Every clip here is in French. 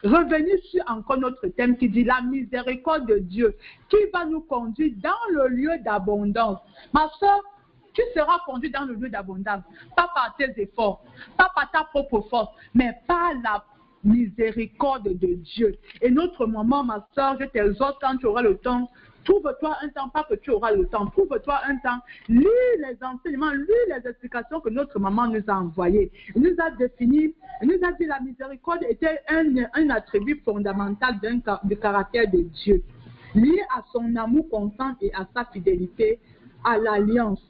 revenir sur encore notre thème qui dit la miséricorde de Dieu, qui va nous conduire dans le lieu d'abondance. Ma soeur, tu seras conduit dans le lieu d'abondance, pas par tes efforts, pas par ta propre force, mais par la miséricorde de Dieu. Et notre maman, ma soeur, je t'exhorte quand tu auras le temps, trouve-toi un temps, pas que tu auras le temps, trouve-toi un temps, lis les enseignements, lis les explications que notre maman nous a envoyées. Elle nous a défini, elle nous a dit que la miséricorde était un attribut fondamental du caractère de Dieu, lié à son amour constant et à sa fidélité à l'alliance.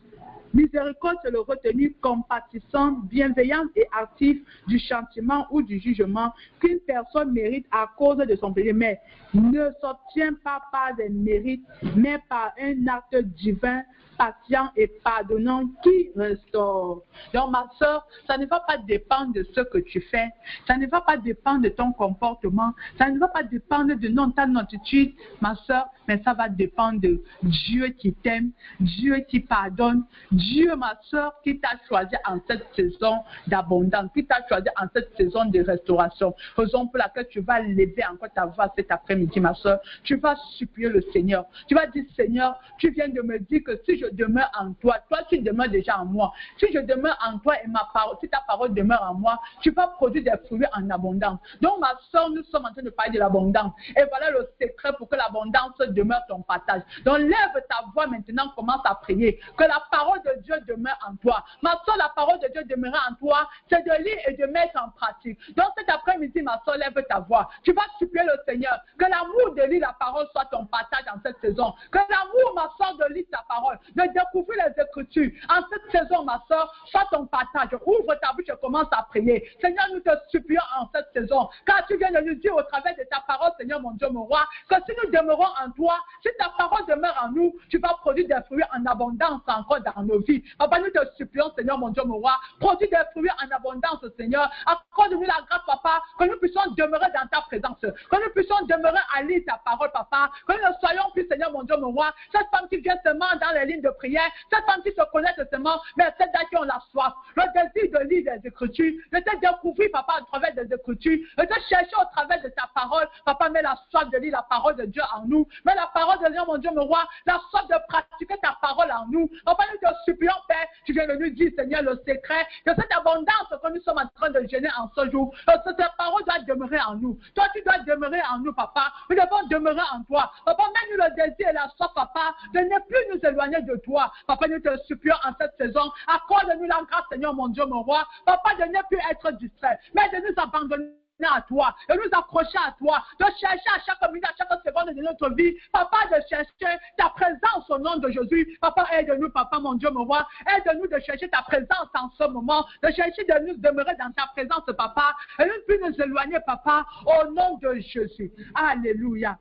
Miséricorde, c'est le retenu compatissant, bienveillant et actif du châtiment ou du jugement qu'une personne mérite à cause de son péché, mais ne s'obtient pas par des mérites, mais par un acte divin, patient et pardonnant qui restaure. Donc, ma soeur, ça ne va pas dépendre de ce que tu fais, ça ne va pas dépendre de ton comportement, ça ne va pas dépendre de ta attitude, ma soeur, mais ça va dépendre de Dieu qui t'aime, Dieu qui pardonne, Dieu, ma soeur, qui t'a choisi en cette saison d'abondance, qui t'a choisi en cette saison de restauration. Raison pour laquelle tu vas lever encore ta voix cet après-midi, ma soeur. Tu vas supplier le Seigneur. Tu vas dire, Seigneur, tu viens de me dire que si je demeure en toi, toi tu demeures déjà en moi. Si je demeure en toi et ma parole, si ta parole demeure en moi, tu vas produire des fruits en abondance. Donc, ma soeur, nous sommes en train de parler de l'abondance. Et voilà le secret pour que l'abondance demeure ton partage. Donc, lève ta voix maintenant, commence à prier. Que la parole de Dieu demeure en toi. Ma soeur, la parole de Dieu demeure en toi, c'est de lire et de mettre en pratique. Donc, cet après-midi, ma soeur, lève ta voix. Tu vas supplier le Seigneur. Que l'amour de lire la parole soit ton partage en cette saison. Que l'amour, ma soeur, de lire ta parole, de découvrir les Écritures en cette saison, ma soeur, soit ton partage. Ouvre ta bouche et commence à prier. Seigneur, nous te supplions en cette saison, car tu viens de nous dire au travers de ta parole, Seigneur, mon Dieu, mon roi, que si nous demeurons en toi, si ta parole demeure en nous, tu vas produire des fruits en abondance encore dans nos vies. Papa, nous te supplions, Seigneur, mon Dieu, mon roi, produis des fruits en abondance, Seigneur. Accorde-nous la grâce, Papa, que nous puissions demeurer dans ta présence, que nous puissions demeurer à lire ta parole, Papa, que nous ne soyons plus, Seigneur, mon Dieu, mon roi, cette femme qui vient seulement dans les lignes de prière, cette femme qui se connaît seulement, mais celle qui ont la soif, le désir de lire les Écritures, de te découvrir, Papa, à travers des Écritures, de te chercher au travers de ta parole, Papa, mets la soif de lire la parole de Dieu en nous, mets la parole de Dieu, mon Dieu, mon roi, la soif de pratiquer ta parole en nous. Papa, nous te supplions, Père, tu viens de nous dire, Seigneur, le secret de cette abondance que nous sommes en train de gêner en ce jour, que cette parole doit demeurer en nous. Toi, tu dois demeurer en nous, Papa. Nous devons demeurer en toi. Papa, mets-nous le désir et la soif, Papa, de ne plus nous éloigner de toi. Papa, nous te supplions en cette saison, accorde-nous la grâce, Seigneur, mon Dieu, mon roi. Papa, de ne plus être distrait, mais de nous abandonner à toi, de nous accrocher à toi, de chercher à chaque minute, à chaque seconde de notre vie, Papa, de chercher ta présence au nom de Jésus. Papa, aide-nous, Papa, mon Dieu, mon roi, aide-nous de chercher ta présence en ce moment, de chercher de nous demeurer dans ta présence, Papa, et ne plus nous éloigner, Papa, au nom de Jésus. Alléluia.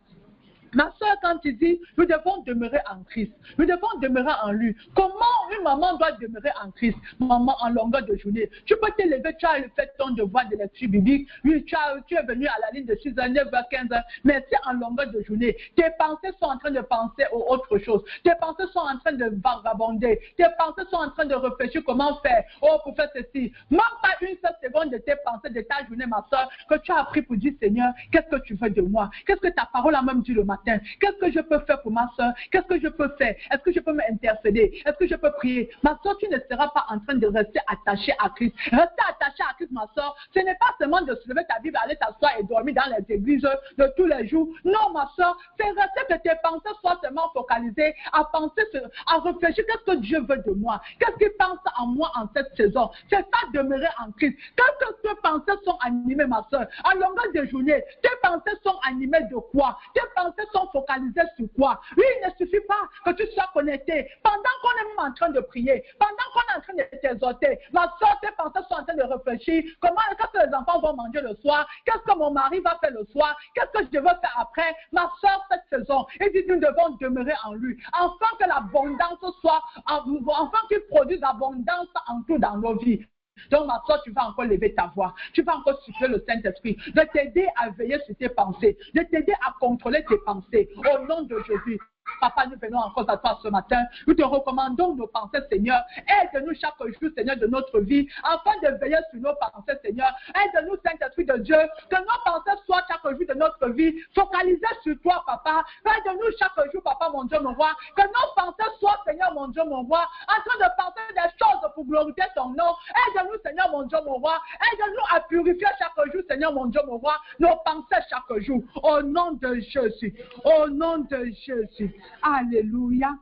Ma soeur, quand tu dis, nous devons demeurer en Christ, nous devons demeurer en lui. Comment une maman doit demeurer en Christ, maman, en longueur de journée? Tu peux te lever, tu as fait ton devoir de lecture biblique, oui, tu es venu à la ligne de 6h, 9h, 15h, mais c'est en longueur de journée. Tes pensées sont en train de penser aux autres choses. Tes pensées sont en train de vagabonder. Tes pensées sont en train de réfléchir comment faire. Oh, pour faire ceci. Même pas une seule seconde de tes pensées, de ta journée, ma soeur, que tu as pris pour dire, Seigneur, qu'est-ce que tu veux de moi? Qu'est-ce que ta parole a même dit le matin? Qu'est-ce que je peux faire pour ma soeur? Qu'est-ce que je peux faire? Est-ce que je peux m'intercéder? Est-ce que je peux prier? Ma soeur, tu ne seras pas en train de rester attachée à Christ. Rester attachée à Christ, ma soeur, ce n'est pas seulement de se lever ta Bible, aller t'asseoir et dormir dans les églises de tous les jours. Non, ma soeur, c'est rester que tes pensées soient seulement focalisées à penser, à réfléchir. Qu'est-ce que Dieu veut de moi? Qu'est-ce qu'il pense en moi en cette saison? C'est ça, demeurer en Christ. Qu'est-ce que tes pensées sont animées, ma soeur? À longueur de journée, tes pensées sont animées de quoi? Tes pensées sont focalisées sur quoi? Oui, il ne suffit pas que tu sois connecté. Pendant qu'on est même en train de prier, pendant qu'on est en train de t'exhorter, ma soeur, tes pensées sont en train de réfléchir. Qu'est-ce que les enfants vont manger le soir? Qu'est-ce que mon mari va faire le soir? Qu'est-ce que je veux faire après? Ma soeur, cette saison, il dit nous devons demeurer en lui. Afin que l'abondance soit, afin qu'il produise l'abondance en tout dans nos vies. Donc, ma soeur, tu vas encore lever ta voix. Tu vas encore supplier le Saint-Esprit de t'aider à veiller sur tes pensées, de t'aider à contrôler tes pensées. Au nom de Jésus. Papa, nous venons encore à toi ce matin. Nous te recommandons nos pensées, Seigneur. Aide-nous chaque jour, Seigneur, de notre vie, afin de veiller sur nos pensées, Seigneur. Aide-nous, Saint-Esprit de Dieu, que nos pensées soient chaque jour de notre vie focalisées sur toi, Papa. Aide-nous chaque jour, Papa, mon Dieu, mon roi, que nos pensées soient, Seigneur, mon Dieu, mon roi, en train de penser des choses pour glorifier ton nom. Aide-nous, Seigneur, mon Dieu, mon roi. Aide-nous à purifier chaque jour, Seigneur, mon Dieu, mon roi, nos pensées chaque jour. Au nom de Jésus. Au nom de Jésus. Alléluia.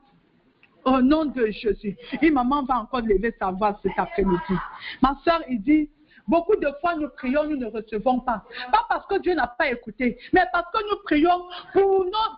Au nom de Jésus. Une maman va encore lever sa voix cet après-midi. Ma soeur, il dit, beaucoup de fois nous prions, nous ne recevons pas. Pas parce que Dieu n'a pas écouté, mais parce que nous prions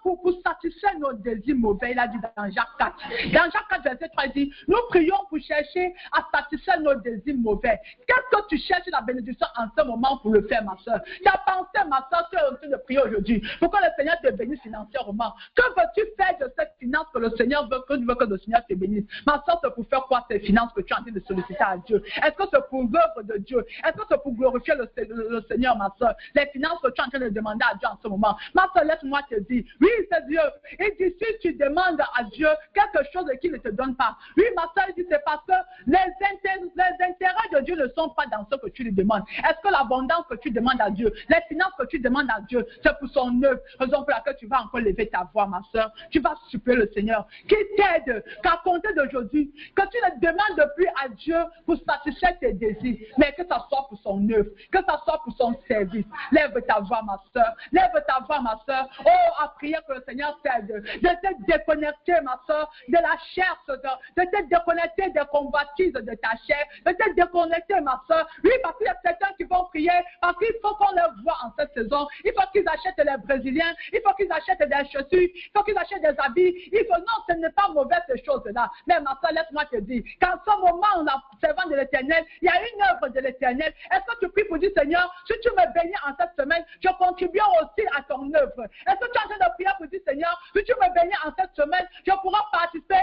pour satisfaire nos désirs mauvais. Il a dit dans Jacques 4. Dans Jacques 4, verset 3, il dit, nous prions pour chercher à satisfaire nos désirs mauvais. Qu'est-ce que tu cherches la bénédiction en ce moment pour le faire, ma soeur? Tu as pensé, ma soeur, tu es en train de prier aujourd'hui. Pour que le Seigneur te bénisse financièrement. Que veux-tu faire de cette finance que le Seigneur veut, que le Seigneur te bénisse? Ma soeur, c'est pour faire quoi ces finances que tu es en train de solliciter à Dieu? Est-ce que c'est pour l'œuvre de Dieu? Est-ce que c'est pour glorifier le Seigneur, ma soeur? Les finances que tu es en train de demander à Dieu en ce moment. Ma soeur, laisse-moi te dire. Oui, c'est Dieu. Il dit, si tu demandes à Dieu quelque chose qu'il ne te donne pas. Oui, ma soeur, il dit, c'est parce que les intérêts de Dieu ne sont pas dans ce que tu lui demandes. Est-ce que l'abondance que tu demandes à Dieu, les finances que tu demandes à Dieu, c'est pour son œuvre? Raison pour laquelle tu vas encore lever ta voix, ma soeur. Tu vas supplier le Seigneur qui t'aide, qu'à compter d'aujourd'hui, que tu ne demandes plus à Dieu pour satisfaire tes désirs, mais que ça soit pour son œuvre, que ça soit pour son service. Lève ta voix, ma soeur. Lève ta voix, ma soeur. Oh, à prier que le Seigneur t'aide de te déconnecter, ma soeur, de la chair, de te déconnecter des convoitises de ta chair, de te déconnecter, ma soeur. Oui, parce qu'il y a certains qui vont prier, parce qu'il faut qu'on les voit en cette saison. Il faut qu'ils achètent les Brésiliens, il faut qu'ils achètent des chaussures, il faut qu'ils achètent des habits. Il faut, non, ce n'est pas mauvais ces choses-là. Mais ma soeur, laisse-moi te dire, qu'en ce moment, on a servant de l'Éternel, il y a une œuvre de l'Éternel. Est-ce que tu pries pour dire, Seigneur, si tu me bénis en cette semaine, je contribue aussi à ton œuvre? Est-ce que tu es en train de prier pour dire, Seigneur, si tu me bénis en cette semaine, je pourrai participer,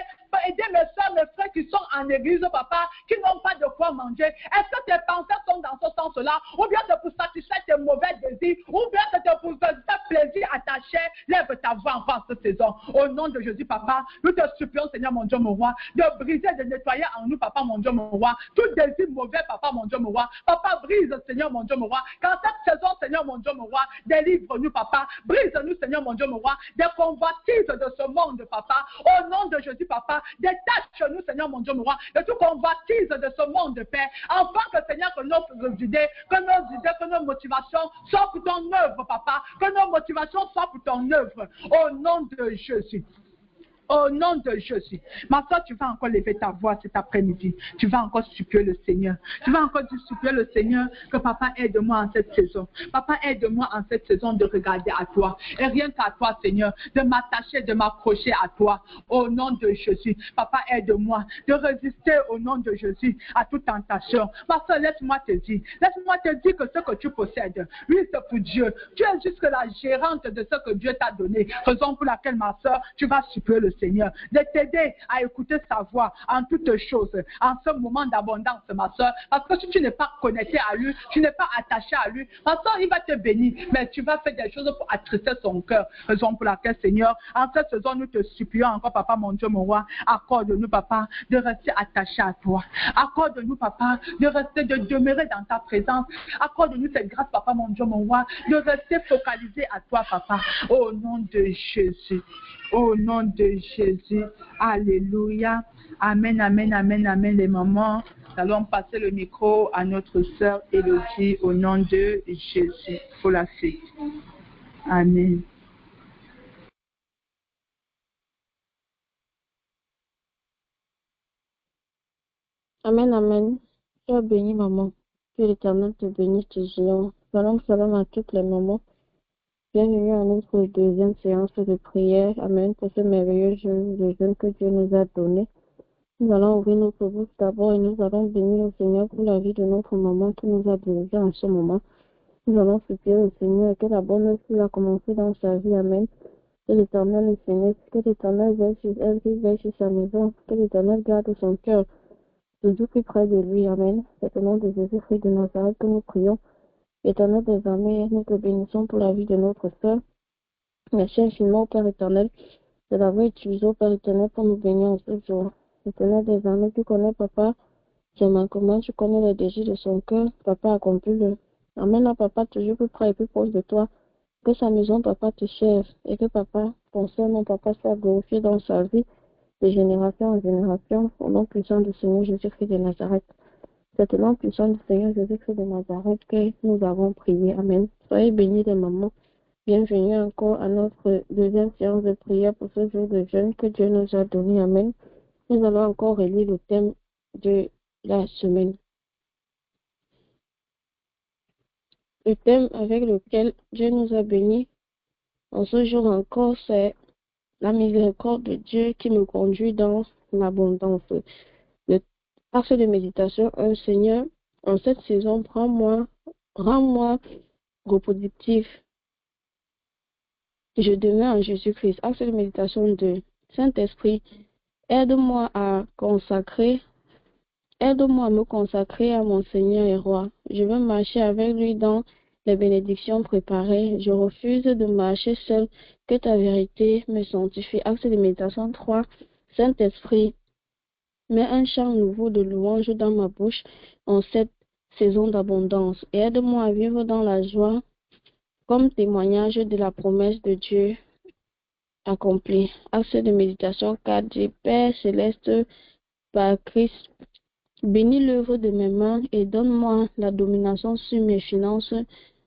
aider mes soeurs, mes frères qui sont en église, papa, qui n'ont pas de quoi manger? Est-ce que tes pensées sont dans ce sens-là? Ou bien c'est pour satisfaire tes mauvais désirs? Ou bien c'est pour faire plaisir à ta chair? Lève ta voix encore cette saison. Au nom de Jésus, papa, nous te supplions, Seigneur, mon Dieu, mon roi, de briser, de nettoyer en nous, papa, mon Dieu, mon roi, tout désir mauvais, papa, mon Dieu, mon roi. Papa, brise, Seigneur, mon Dieu, mon roi. Quand cette saison, Seigneur, mon Dieu, mon roi, délivre-nous, papa. Brise-nous, Seigneur, mon Dieu, mon roi, des convoitises de ce monde, papa. Au nom de Jésus, papa, détache-nous, Seigneur, mon Dieu, mon roi, de toute convoitise de ce monde de paix. Enfin que, Seigneur, que nos idées, que nos motivations soient pour ton œuvre, papa. Que nos motivations soient pour ton œuvre. Au nom de Jésus. Au nom de Jésus. Ma soeur, tu vas encore lever ta voix cet après-midi. Tu vas encore supplier le Seigneur. Tu vas encore supplier le Seigneur que papa aide-moi en cette saison. Papa aide-moi en cette saison de regarder à toi. Et rien qu'à toi, Seigneur, de m'attacher, de m'accrocher à toi. Au nom de Jésus. Papa aide-moi de résister au nom de Jésus à toute tentation. Ma soeur, laisse-moi te dire. Laisse-moi te dire que ce que tu possèdes, oui, c'est pour Dieu. Tu es juste la gérante de ce que Dieu t'a donné. Raison pour laquelle, ma soeur, tu vas supplier le Seigneur, de t'aider à écouter sa voix en toutes choses, en ce moment d'abondance, ma soeur, parce que si tu n'es pas connecté à lui, tu n'es pas attaché à lui, ma soeur, il va te bénir, mais tu vas faire des choses pour attrister son cœur, raison pour laquelle, Seigneur, en cette saison, nous te supplions encore, papa, mon Dieu, mon roi, accorde-nous, papa, de rester attaché à toi, accorde-nous, papa, de rester, de demeurer dans ta présence, accorde-nous cette grâce, papa, mon Dieu, mon roi, de rester focalisé à toi, papa, au nom de Jésus. Au nom de Jésus. Alléluia. Amen, amen, amen, amen. Les mamans, nous allons passer le micro à notre sœur Élodie au nom de Jésus pour la suite. Amen. Amen, amen. Sois bénie, maman. Que l'Éternel te bénisse, toujours. Shalom, shalom à toutes les mamans. Bienvenue à notre deuxième séance de prière. Amen. Pour ce merveilleux jeûne que Dieu nous a donné. Nous allons ouvrir notre bouche d'abord et nous allons bénir le Seigneur pour la vie de notre maman qui nous a délivrés en ce moment. Nous allons supplier le Seigneur que la bonne œuvre qu'il a commencé dans sa vie. Amen. Que l'Éternel le bénisse. Que l'Éternel veille sur elle, qu'il veille sur sa maison. Que l'Éternel garde son cœur toujours plus près de lui. Amen. C'est au nom de Jésus-Christ de Nazareth que nous prions. Éternel des armées, nous te bénissons pour la vie de notre sœur. Mais cher infiniment, Père éternel, de l'avoir utilisé au Père éternel pour nous bénir en ce jour. Éternel des armées, tu connais, papa, ses manquements, tu connais les désirs de son cœur. Papa, accomplis-le. Amène-le, papa, toujours plus près et plus proche de toi. Que sa maison, papa, te serve et que papa, ton Seigneur, papa, soit glorifié dans sa vie de génération en génération, au nom puissant du Seigneur Jésus-Christ de Nazareth. C'est au nom puissant du Seigneur Jésus-Christ de Nazareth que nous avons prié. Amen. Soyez bénis les mamans. Bienvenue encore à notre deuxième séance de prière pour ce jour de jeûne que Dieu nous a donné. Amen. Nous allons encore relire le thème de la semaine. Le thème avec lequel Dieu nous a bénis en ce jour encore, c'est la miséricorde de Dieu qui me conduit dans l'abondance. Le axe de méditation, Seigneur, en cette saison, rends-moi reproductif. Je demeure en Jésus-Christ. Axe de méditation 2. Saint-Esprit, aide-moi à me consacrer à mon Seigneur et Roi. Je veux marcher avec lui dans les bénédictions préparées. Je refuse de marcher seul, que ta vérité me sanctifie. Axe de méditation 3. Saint-Esprit, mets un chant nouveau de louange dans ma bouche en cette saison d'abondance. Et aide-moi à vivre dans la joie comme témoignage de la promesse de Dieu accomplie. Axe de méditation 4. Père céleste, par Christ, bénis l'œuvre de mes mains et donne-moi la domination sur mes finances,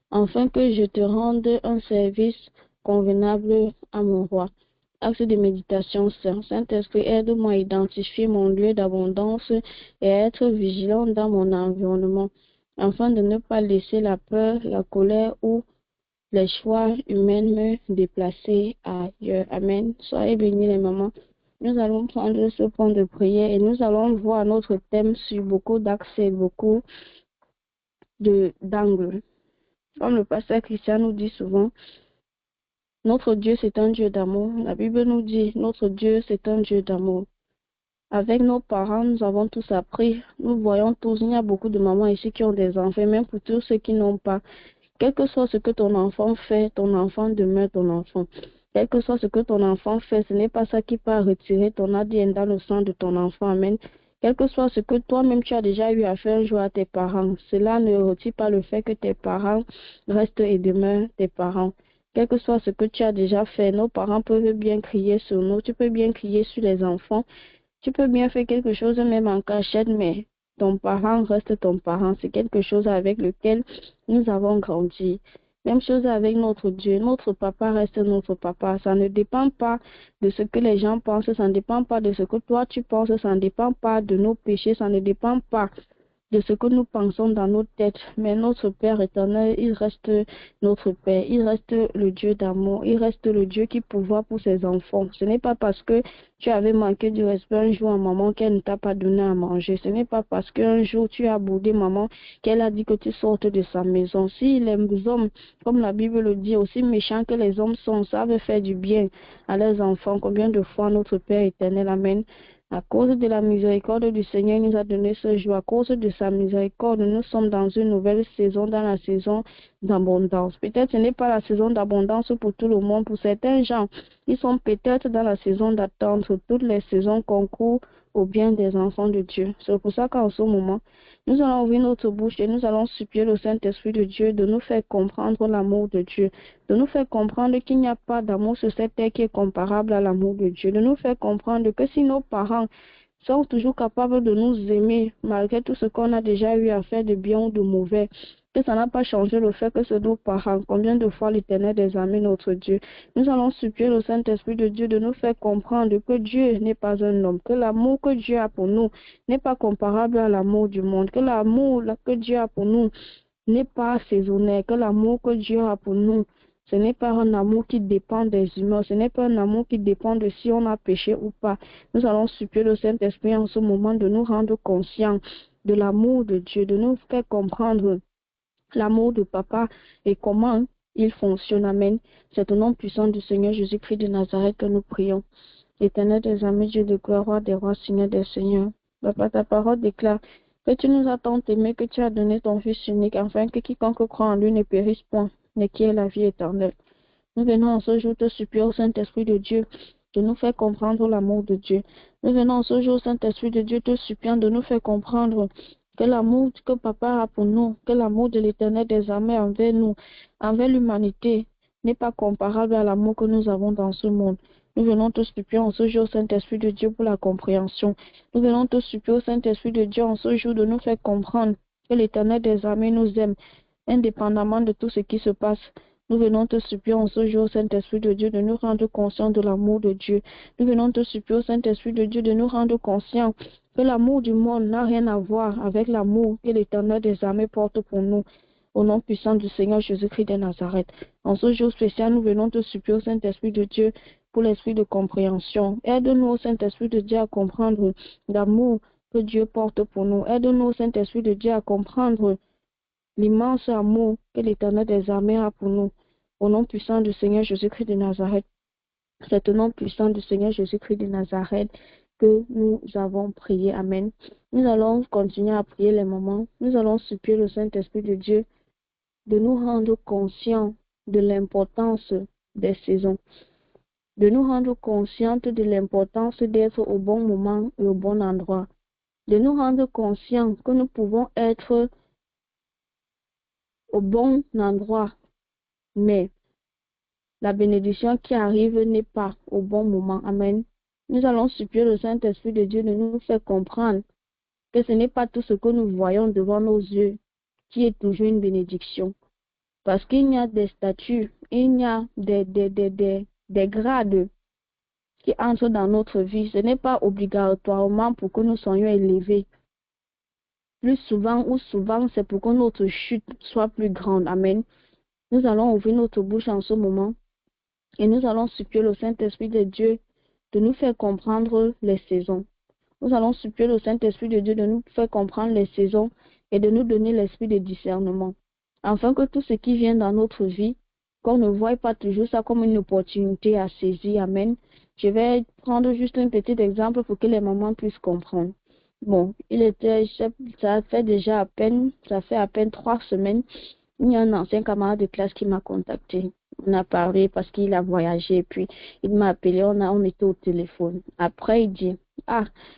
afin que je te rende un service convenable à mon roi. Axe de méditation 5. Saint-Esprit, aide-moi à identifier mon lieu d'abondance et à être vigilant dans mon environnement, afin de ne pas laisser la peur, la colère ou les choix humains me déplacer ailleurs. Amen. Soyez bénis les mamans. Nous allons prendre ce point de prière et nous allons voir notre thème sur beaucoup d'axes et beaucoup d'angles. Comme le pasteur Christian nous dit souvent, notre Dieu c'est un Dieu d'amour. La Bible nous dit, notre Dieu c'est un Dieu d'amour. Avec nos parents, nous avons tous appris. Nous voyons tous, il y a beaucoup de mamans ici qui ont des enfants, même pour tous ceux qui n'ont pas. Quel que soit ce que ton enfant fait, ton enfant demeure ton enfant. Quel que soit ce que ton enfant fait, ce n'est pas ça qui peut retirer ton ADN dans le sang de ton enfant. Amen. Quel que soit ce que toi-même tu as déjà eu à faire un jour à tes parents, cela ne retire pas le fait que tes parents restent et demeurent tes parents. Quel que soit ce que tu as déjà fait, nos parents peuvent bien crier sur nous, tu peux bien crier sur les enfants, tu peux bien faire quelque chose même en cachette, mais ton parent reste ton parent. C'est quelque chose avec lequel nous avons grandi. Même chose avec notre Dieu. Notre papa reste notre papa. Ça ne dépend pas de ce que les gens pensent. Ça ne dépend pas de ce que toi tu penses. Ça ne dépend pas de nos péchés. Ça ne dépend pas de ce que nous pensons dans nos têtes. Mais notre Père éternel, il reste notre Père. Il reste le Dieu d'amour. Il reste le Dieu qui pourvoit pour ses enfants. Ce n'est pas parce que tu avais manqué du respect un jour à maman qu'elle ne t'a pas donné à manger. Ce n'est pas parce qu'un jour tu as boudé maman qu'elle a dit que tu sortes de sa maison. Si les hommes, comme la Bible le dit, aussi méchants que les hommes sont, savent faire du bien à leurs enfants, combien de fois notre Père éternel, amen. À cause de la miséricorde du Seigneur, il nous a donné ce jour. À cause de sa miséricorde, nous sommes dans une nouvelle saison, dans la saison d'abondance. Peut-être ce n'est pas la saison d'abondance pour tout le monde. Pour certains gens, ils sont peut-être dans la saison d'attente. Toutes les saisons concourent au bien des enfants de Dieu. C'est pour ça qu'en ce moment, nous allons ouvrir notre bouche et nous allons supplier le Saint-Esprit de Dieu de nous faire comprendre l'amour de Dieu, de nous faire comprendre qu'il n'y a pas d'amour sur cette terre qui est comparable à l'amour de Dieu, de nous faire comprendre que si nos parents sont toujours capables de nous aimer malgré tout ce qu'on a déjà eu à faire de bien ou de mauvais, que ça n'a pas changé le fait que c'est nos parents. Combien de fois l'Éternel des armées, notre Dieu, nous allons supplier le Saint-Esprit de Dieu de nous faire comprendre que Dieu n'est pas un homme, que l'amour que Dieu a pour nous n'est pas comparable à l'amour du monde, que l'amour que Dieu a pour nous n'est pas saisonnier, que l'amour que Dieu a pour nous, ce n'est pas un amour qui dépend des humains, ce n'est pas un amour qui dépend de si on a péché ou pas. Nous allons supplier le Saint-Esprit en ce moment de nous rendre conscients de l'amour de Dieu, de nous faire comprendre l'amour de papa et comment il fonctionne. Amen. C'est au nom puissant du Seigneur Jésus-Christ de Nazareth que nous prions. Éternel des amis, Dieu de gloire, roi des rois, Seigneur des seigneurs. Papa, ta parole déclare que tu nous as tant aimés que tu as donné ton Fils unique, afin que quiconque croit en lui ne périsse point, mais qui ait la vie éternelle. Nous venons en ce jour te supplier au Saint-Esprit de Dieu de nous faire comprendre l'amour de Dieu. Nous venons ce jour, Saint-Esprit de Dieu, te suppliant de nous faire comprendre que l'amour que Papa a pour nous, que l'amour de l'Éternel des armées envers nous, envers l'humanité, n'est pas comparable à l'amour que nous avons dans ce monde. Nous venons te supplier en ce jour, Saint-Esprit de Dieu, pour la compréhension. Nous venons te supplier, Saint-Esprit de Dieu, en ce jour, de nous faire comprendre que l'Éternel des armées nous aime, indépendamment de tout ce qui se passe. Nous venons te supplier en ce jour, Saint-Esprit de Dieu, de nous rendre conscients de l'amour de Dieu. Nous venons te supplier, Saint-Esprit de Dieu, de nous rendre conscients que l'amour du monde n'a rien à voir avec l'amour que l'Éternel des armées porte pour nous. Au nom puissant du Seigneur Jésus-Christ de Nazareth. En ce jour spécial, nous venons te supplier, Saint-Esprit de Dieu, pour l'esprit de compréhension. Aide-nous, Saint-Esprit de Dieu, à comprendre l'amour que Dieu porte pour nous. Aide-nous, Saint-Esprit de Dieu, à comprendre l'immense amour que l'Éternel des armées a pour nous. Au nom puissant du Seigneur Jésus-Christ de Nazareth. C'est au nom puissant du Seigneur Jésus-Christ de Nazareth que nous avons prié. Amen. Nous allons continuer à prier les moments. Nous allons supplier le Saint-Esprit de Dieu de nous rendre conscients de l'importance des saisons, de nous rendre conscients de l'importance d'être au bon moment et au bon endroit, de nous rendre conscients que nous pouvons être au bon endroit, mais la bénédiction qui arrive n'est pas au bon moment. Amen. Nous allons supplier le Saint-Esprit de Dieu de nous faire comprendre que ce n'est pas tout ce que nous voyons devant nos yeux qui est toujours une bénédiction. Parce qu'il y a des statuts, il y a des grades qui entrent dans notre vie. Ce n'est pas obligatoirement pour que nous soyons élevés. Plus souvent ou souvent, c'est pour que notre chute soit plus grande. Amen. Nous allons ouvrir notre bouche en ce moment et nous allons supplier le Saint-Esprit de Dieu de nous faire comprendre les saisons. Nous allons supplier le Saint-Esprit de Dieu de nous faire comprendre les saisons et de nous donner l'esprit de discernement. Afin que tout ce qui vient dans notre vie, qu'on ne voie pas toujours ça comme une opportunité à saisir. Amen. Je vais prendre juste un petit exemple pour que les mamans puissent comprendre. Bon, ça fait à peine 3 semaines, il y a un ancien camarade de classe qui m'a contacté. On a parlé parce qu'il a voyagé, puis il m'a appelé, on était au téléphone. Après, il dit,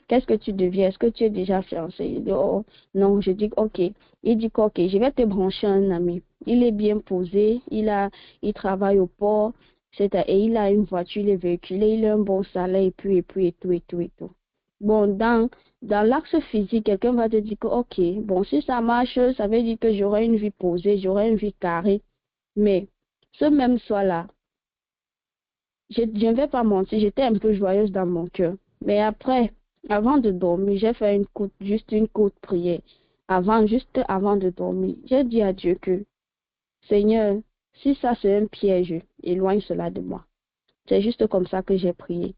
qu'est-ce que tu deviens? Est-ce que tu es déjà fiancé? Il dit, oh, non, je dis, ok. Il dit, ok, je vais te brancher un ami. Il est bien posé, il travaille au port, et il a une voiture, il est véhiculé, il a un bon salaire, et puis, et tout. Bon, dans l'axe physique, quelqu'un va te dire que, ok, bon, si ça marche, ça veut dire que j'aurai une vie posée, j'aurai une vie carrée. Mais, ce même soir-là, je ne vais pas mentir, j'étais un peu joyeuse dans mon cœur. Mais après, avant de dormir, j'ai fait juste une courte prière. Juste avant de dormir, j'ai dit à Dieu que, Seigneur, si ça c'est un piège, éloigne cela de moi. C'est juste comme ça que j'ai prié.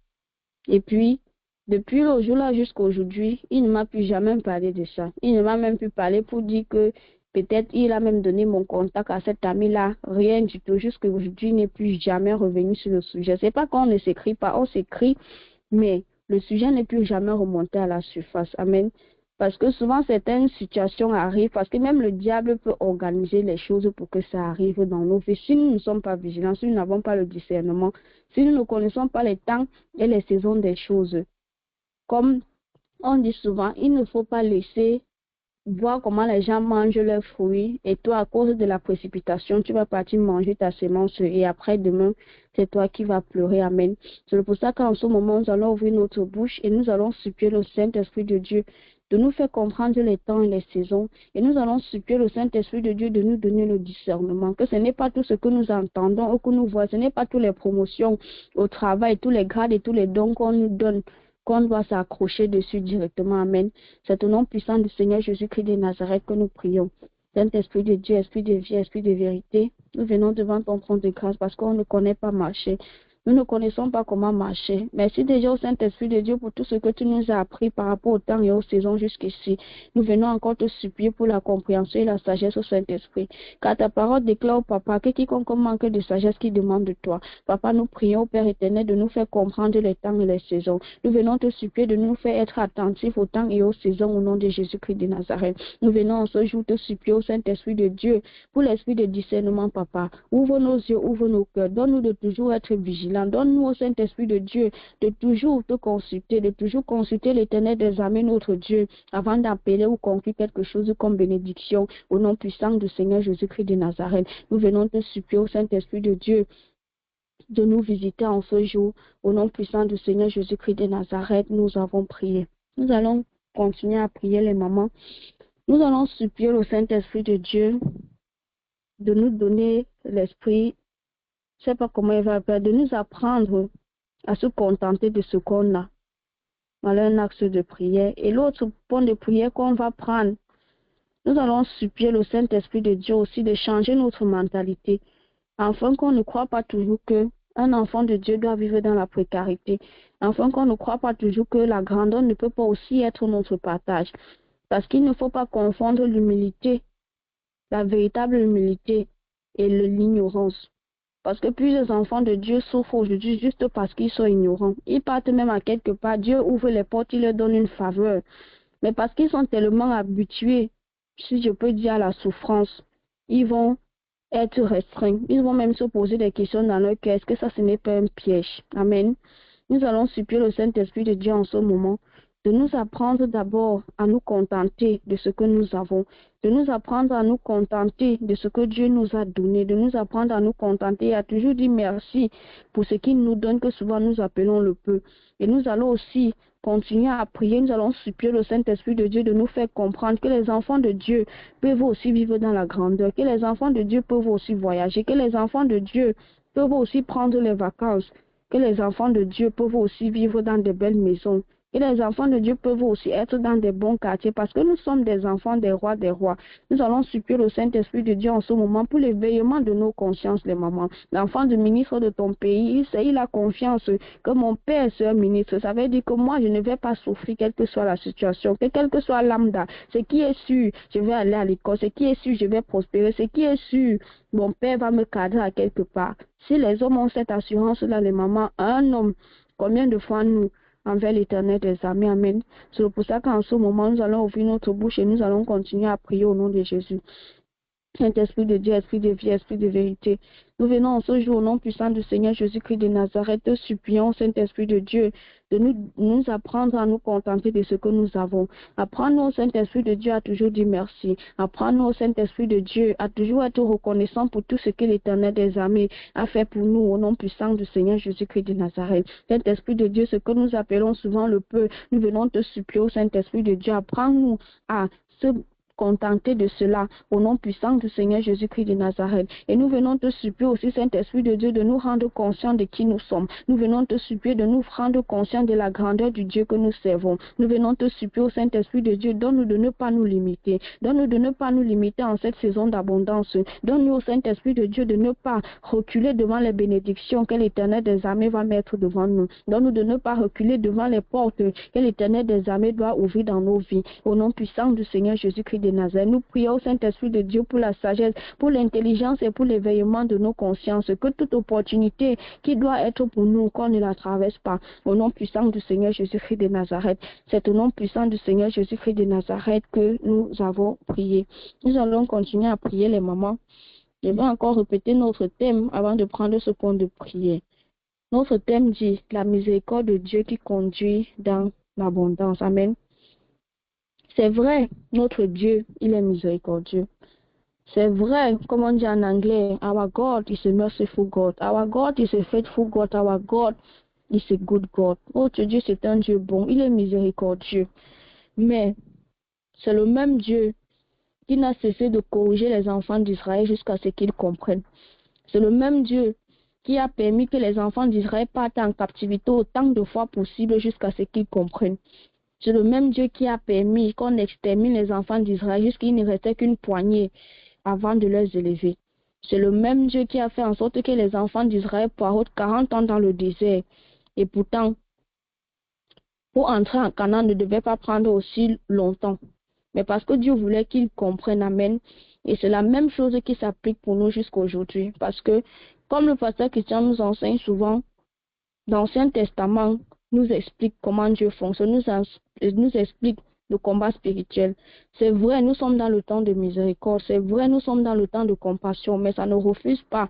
Et puis, depuis le jour-là jusqu'à aujourd'hui, il ne m'a plus jamais parlé de ça. Il ne m'a même plus parlé pour dire que peut-être il a même donné mon contact à cet ami-là. Rien du tout. Jusqu'à aujourd'hui, il n'est plus jamais revenu sur le sujet. C'est pas qu'on ne s'écrit pas, on s'écrit, mais le sujet n'est plus jamais remonté à la surface. Amen. Parce que souvent, certaines situations arrivent, parce que même le diable peut organiser les choses pour que ça arrive dans nos vies. Si nous ne sommes pas vigilants, si nous n'avons pas le discernement, si nous ne connaissons pas les temps et les saisons des choses, comme on dit souvent, il ne faut pas laisser voir comment les gens mangent leurs fruits et toi, à cause de la précipitation, tu vas partir manger ta semence et après demain, c'est toi qui vas pleurer. Amen. C'est pour ça qu'en ce moment, nous allons ouvrir notre bouche et nous allons supplier le Saint-Esprit de Dieu de nous faire comprendre les temps et les saisons. Et nous allons supplier le Saint-Esprit de Dieu de nous donner le discernement, que ce n'est pas tout ce que nous entendons ou que nous voyons, ce n'est pas toutes les promotions au travail, tous les grades et tous les dons qu'on nous donne, qu'on doit s'accrocher dessus directement. Amen. C'est au nom puissant du Seigneur Jésus-Christ de Nazareth que nous prions. Saint-Esprit de Dieu, Esprit de vie, Esprit de vérité, nous venons devant ton trône de grâce parce qu'on ne connaît pas marcher. Nous ne connaissons pas comment marcher. Merci déjà au Saint-Esprit de Dieu pour tout ce que tu nous as appris par rapport au temps et aux saisons jusqu'ici. Nous venons encore te supplier pour la compréhension et la sagesse au Saint-Esprit. Car ta parole déclare au Papa que quiconque manque de sagesse qui demande de toi. Papa, nous prions au Père éternel de nous faire comprendre les temps et les saisons. Nous venons te supplier de nous faire être attentifs au temps et aux saisons au nom de Jésus-Christ de Nazareth. Nous venons en ce jour te supplier au Saint-Esprit de Dieu pour l'esprit de discernement, Papa. Ouvre nos yeux, ouvre nos cœurs. Donne-nous de toujours être vigilants maintenant. Donne-nous au Saint-Esprit de Dieu de toujours te consulter, de toujours consulter l'Éternel des armées, notre Dieu, avant d'appeler ou conclure quelque chose comme bénédiction. Au nom puissant du Seigneur Jésus-Christ de Nazareth, nous venons te supplier au Saint-Esprit de Dieu de nous visiter en ce jour. Au nom puissant du Seigneur Jésus-Christ de Nazareth, nous avons prié. Nous allons continuer à prier les mamans. Nous allons supplier au Saint-Esprit de Dieu de nous donner l'esprit, je ne sais pas comment il va faire, de nous apprendre à se contenter de ce qu'on a. Voilà un axe de prière. Et l'autre point de prière qu'on va prendre, nous allons supplier le Saint-Esprit de Dieu aussi de changer notre mentalité, afin qu'on ne croit pas toujours qu'un enfant de Dieu doit vivre dans la précarité, afin qu'on ne croit pas toujours que la grandeur ne peut pas aussi être notre partage. Parce qu'il ne faut pas confondre l'humilité, la véritable humilité et l'ignorance. Parce que plusieurs enfants de Dieu souffrent aujourd'hui juste parce qu'ils sont ignorants. Ils partent même à quelque part, Dieu ouvre les portes, il leur donne une faveur. Mais parce qu'ils sont tellement habitués, si je peux dire, à la souffrance, ils vont être restreints. Ils vont même se poser des questions dans leur cœur. Est-ce que ça, ce n'est pas un piège? Amen. Nous allons supplier le Saint-Esprit de Dieu en ce moment de nous apprendre d'abord à nous contenter de ce que nous avons, de nous apprendre à nous contenter de ce que Dieu nous a donné, de nous apprendre à nous contenter et à toujours dire merci pour ce qu'il nous donne, que souvent nous appelons le peu. Et nous allons aussi continuer à prier, nous allons supplier le Saint-Esprit de Dieu de nous faire comprendre que les enfants de Dieu peuvent aussi vivre dans la grandeur, que les enfants de Dieu peuvent aussi voyager, que les enfants de Dieu peuvent aussi prendre les vacances, que les enfants de Dieu peuvent aussi vivre dans de belles maisons. Et les enfants de Dieu peuvent aussi être dans des bons quartiers parce que nous sommes des enfants des rois des rois. Nous allons supplier le Saint-Esprit de Dieu en ce moment pour l'éveillement de nos consciences, les mamans. L'enfant du ministre de ton pays, il a confiance que mon père est un ministre. Ça veut dire que moi, je ne vais pas souffrir quelle que soit la situation, que quel que soit lambda. Ce qui est sûr, je vais aller à l'école. Ce qui est sûr, je vais prospérer. Ce qui est sûr, mon père va me cadrer à quelque part. Si les hommes ont cette assurance-là, les mamans, un homme, combien de fois nous envers l'Éternel des armées, amen. C'est pour ça qu'en ce moment, nous allons ouvrir notre bouche et nous allons continuer à prier au nom de Jésus. Saint-Esprit de Dieu, Esprit de vie, Esprit de vérité. Nous venons en ce jour au nom puissant du Seigneur Jésus-Christ de Nazareth, te supplions, Saint-Esprit de Dieu, de nous apprendre à nous contenter de ce que nous avons. Apprends-nous, Saint-Esprit de Dieu, à toujours dire merci. Apprends-nous, Saint-Esprit de Dieu, à toujours être reconnaissant pour tout ce que l'Éternel des armées a fait pour nous au nom puissant du Seigneur Jésus-Christ de Nazareth. Saint-Esprit de Dieu, ce que nous appelons souvent le peu, nous venons te supplier, Saint-Esprit de Dieu, apprends-nous à se contenter de cela au nom puissant du Seigneur Jésus-Christ de Nazareth. Et nous venons te supplier aussi, Saint-Esprit de Dieu, de nous rendre conscients de qui nous sommes. Nous venons te supplier de nous rendre conscients de la grandeur du Dieu que nous servons. Nous venons te supplier au Saint-Esprit de Dieu, donne-nous de ne pas nous limiter. Donne-nous de ne pas nous limiter en cette saison d'abondance. Donne-nous au Saint-Esprit de Dieu de ne pas reculer devant les bénédictions que l'Éternel des armées va mettre devant nous. Donne-nous de ne pas reculer devant les portes que l'Éternel des armées doit ouvrir dans nos vies. Au nom puissant du Seigneur Jésus-Christ de Nazareth, nous prions au Saint-Esprit de Dieu pour la sagesse, pour l'intelligence et pour l'éveillement de nos consciences, que toute opportunité qui doit être pour nous, qu'on ne la traverse pas. Au nom puissant du Seigneur Jésus-Christ de Nazareth, c'est au nom puissant du Seigneur Jésus-Christ de Nazareth que nous avons prié. Nous allons continuer à prier les mamans. Je vais encore répéter notre thème avant de prendre ce point de prière. Notre thème dit la miséricorde de Dieu qui conduit dans l'abondance. Amen. C'est vrai, notre Dieu, il est miséricordieux. C'est vrai, comme on dit en anglais, our God is a merciful God. Our God is a faithful God. Our God is a good God. Notre Dieu, c'est un Dieu bon. Il est miséricordieux. Mais c'est le même Dieu qui n'a cessé de corriger les enfants d'Israël jusqu'à ce qu'ils comprennent. C'est le même Dieu qui a permis que les enfants d'Israël partent en captivité autant de fois possible jusqu'à ce qu'ils comprennent. C'est le même Dieu qui a permis qu'on extermine les enfants d'Israël jusqu'à ce qu'il ne restait qu'une poignée avant de les élever. C'est le même Dieu qui a fait en sorte que les enfants d'Israël poireautent 40 ans dans le désert. Et pourtant, pour entrer en Canaan ne devait pas prendre aussi longtemps. Mais parce que Dieu voulait qu'ils comprennent, amen. Et c'est la même chose qui s'applique pour nous jusqu'à aujourd'hui. Parce que, comme le pasteur Christian nous enseigne souvent, l'Ancien Testament nous explique comment Dieu fonctionne, nous explique le combat spirituel. C'est vrai, nous sommes dans le temps de miséricorde, c'est vrai, nous sommes dans le temps de compassion, mais ça ne refuse pas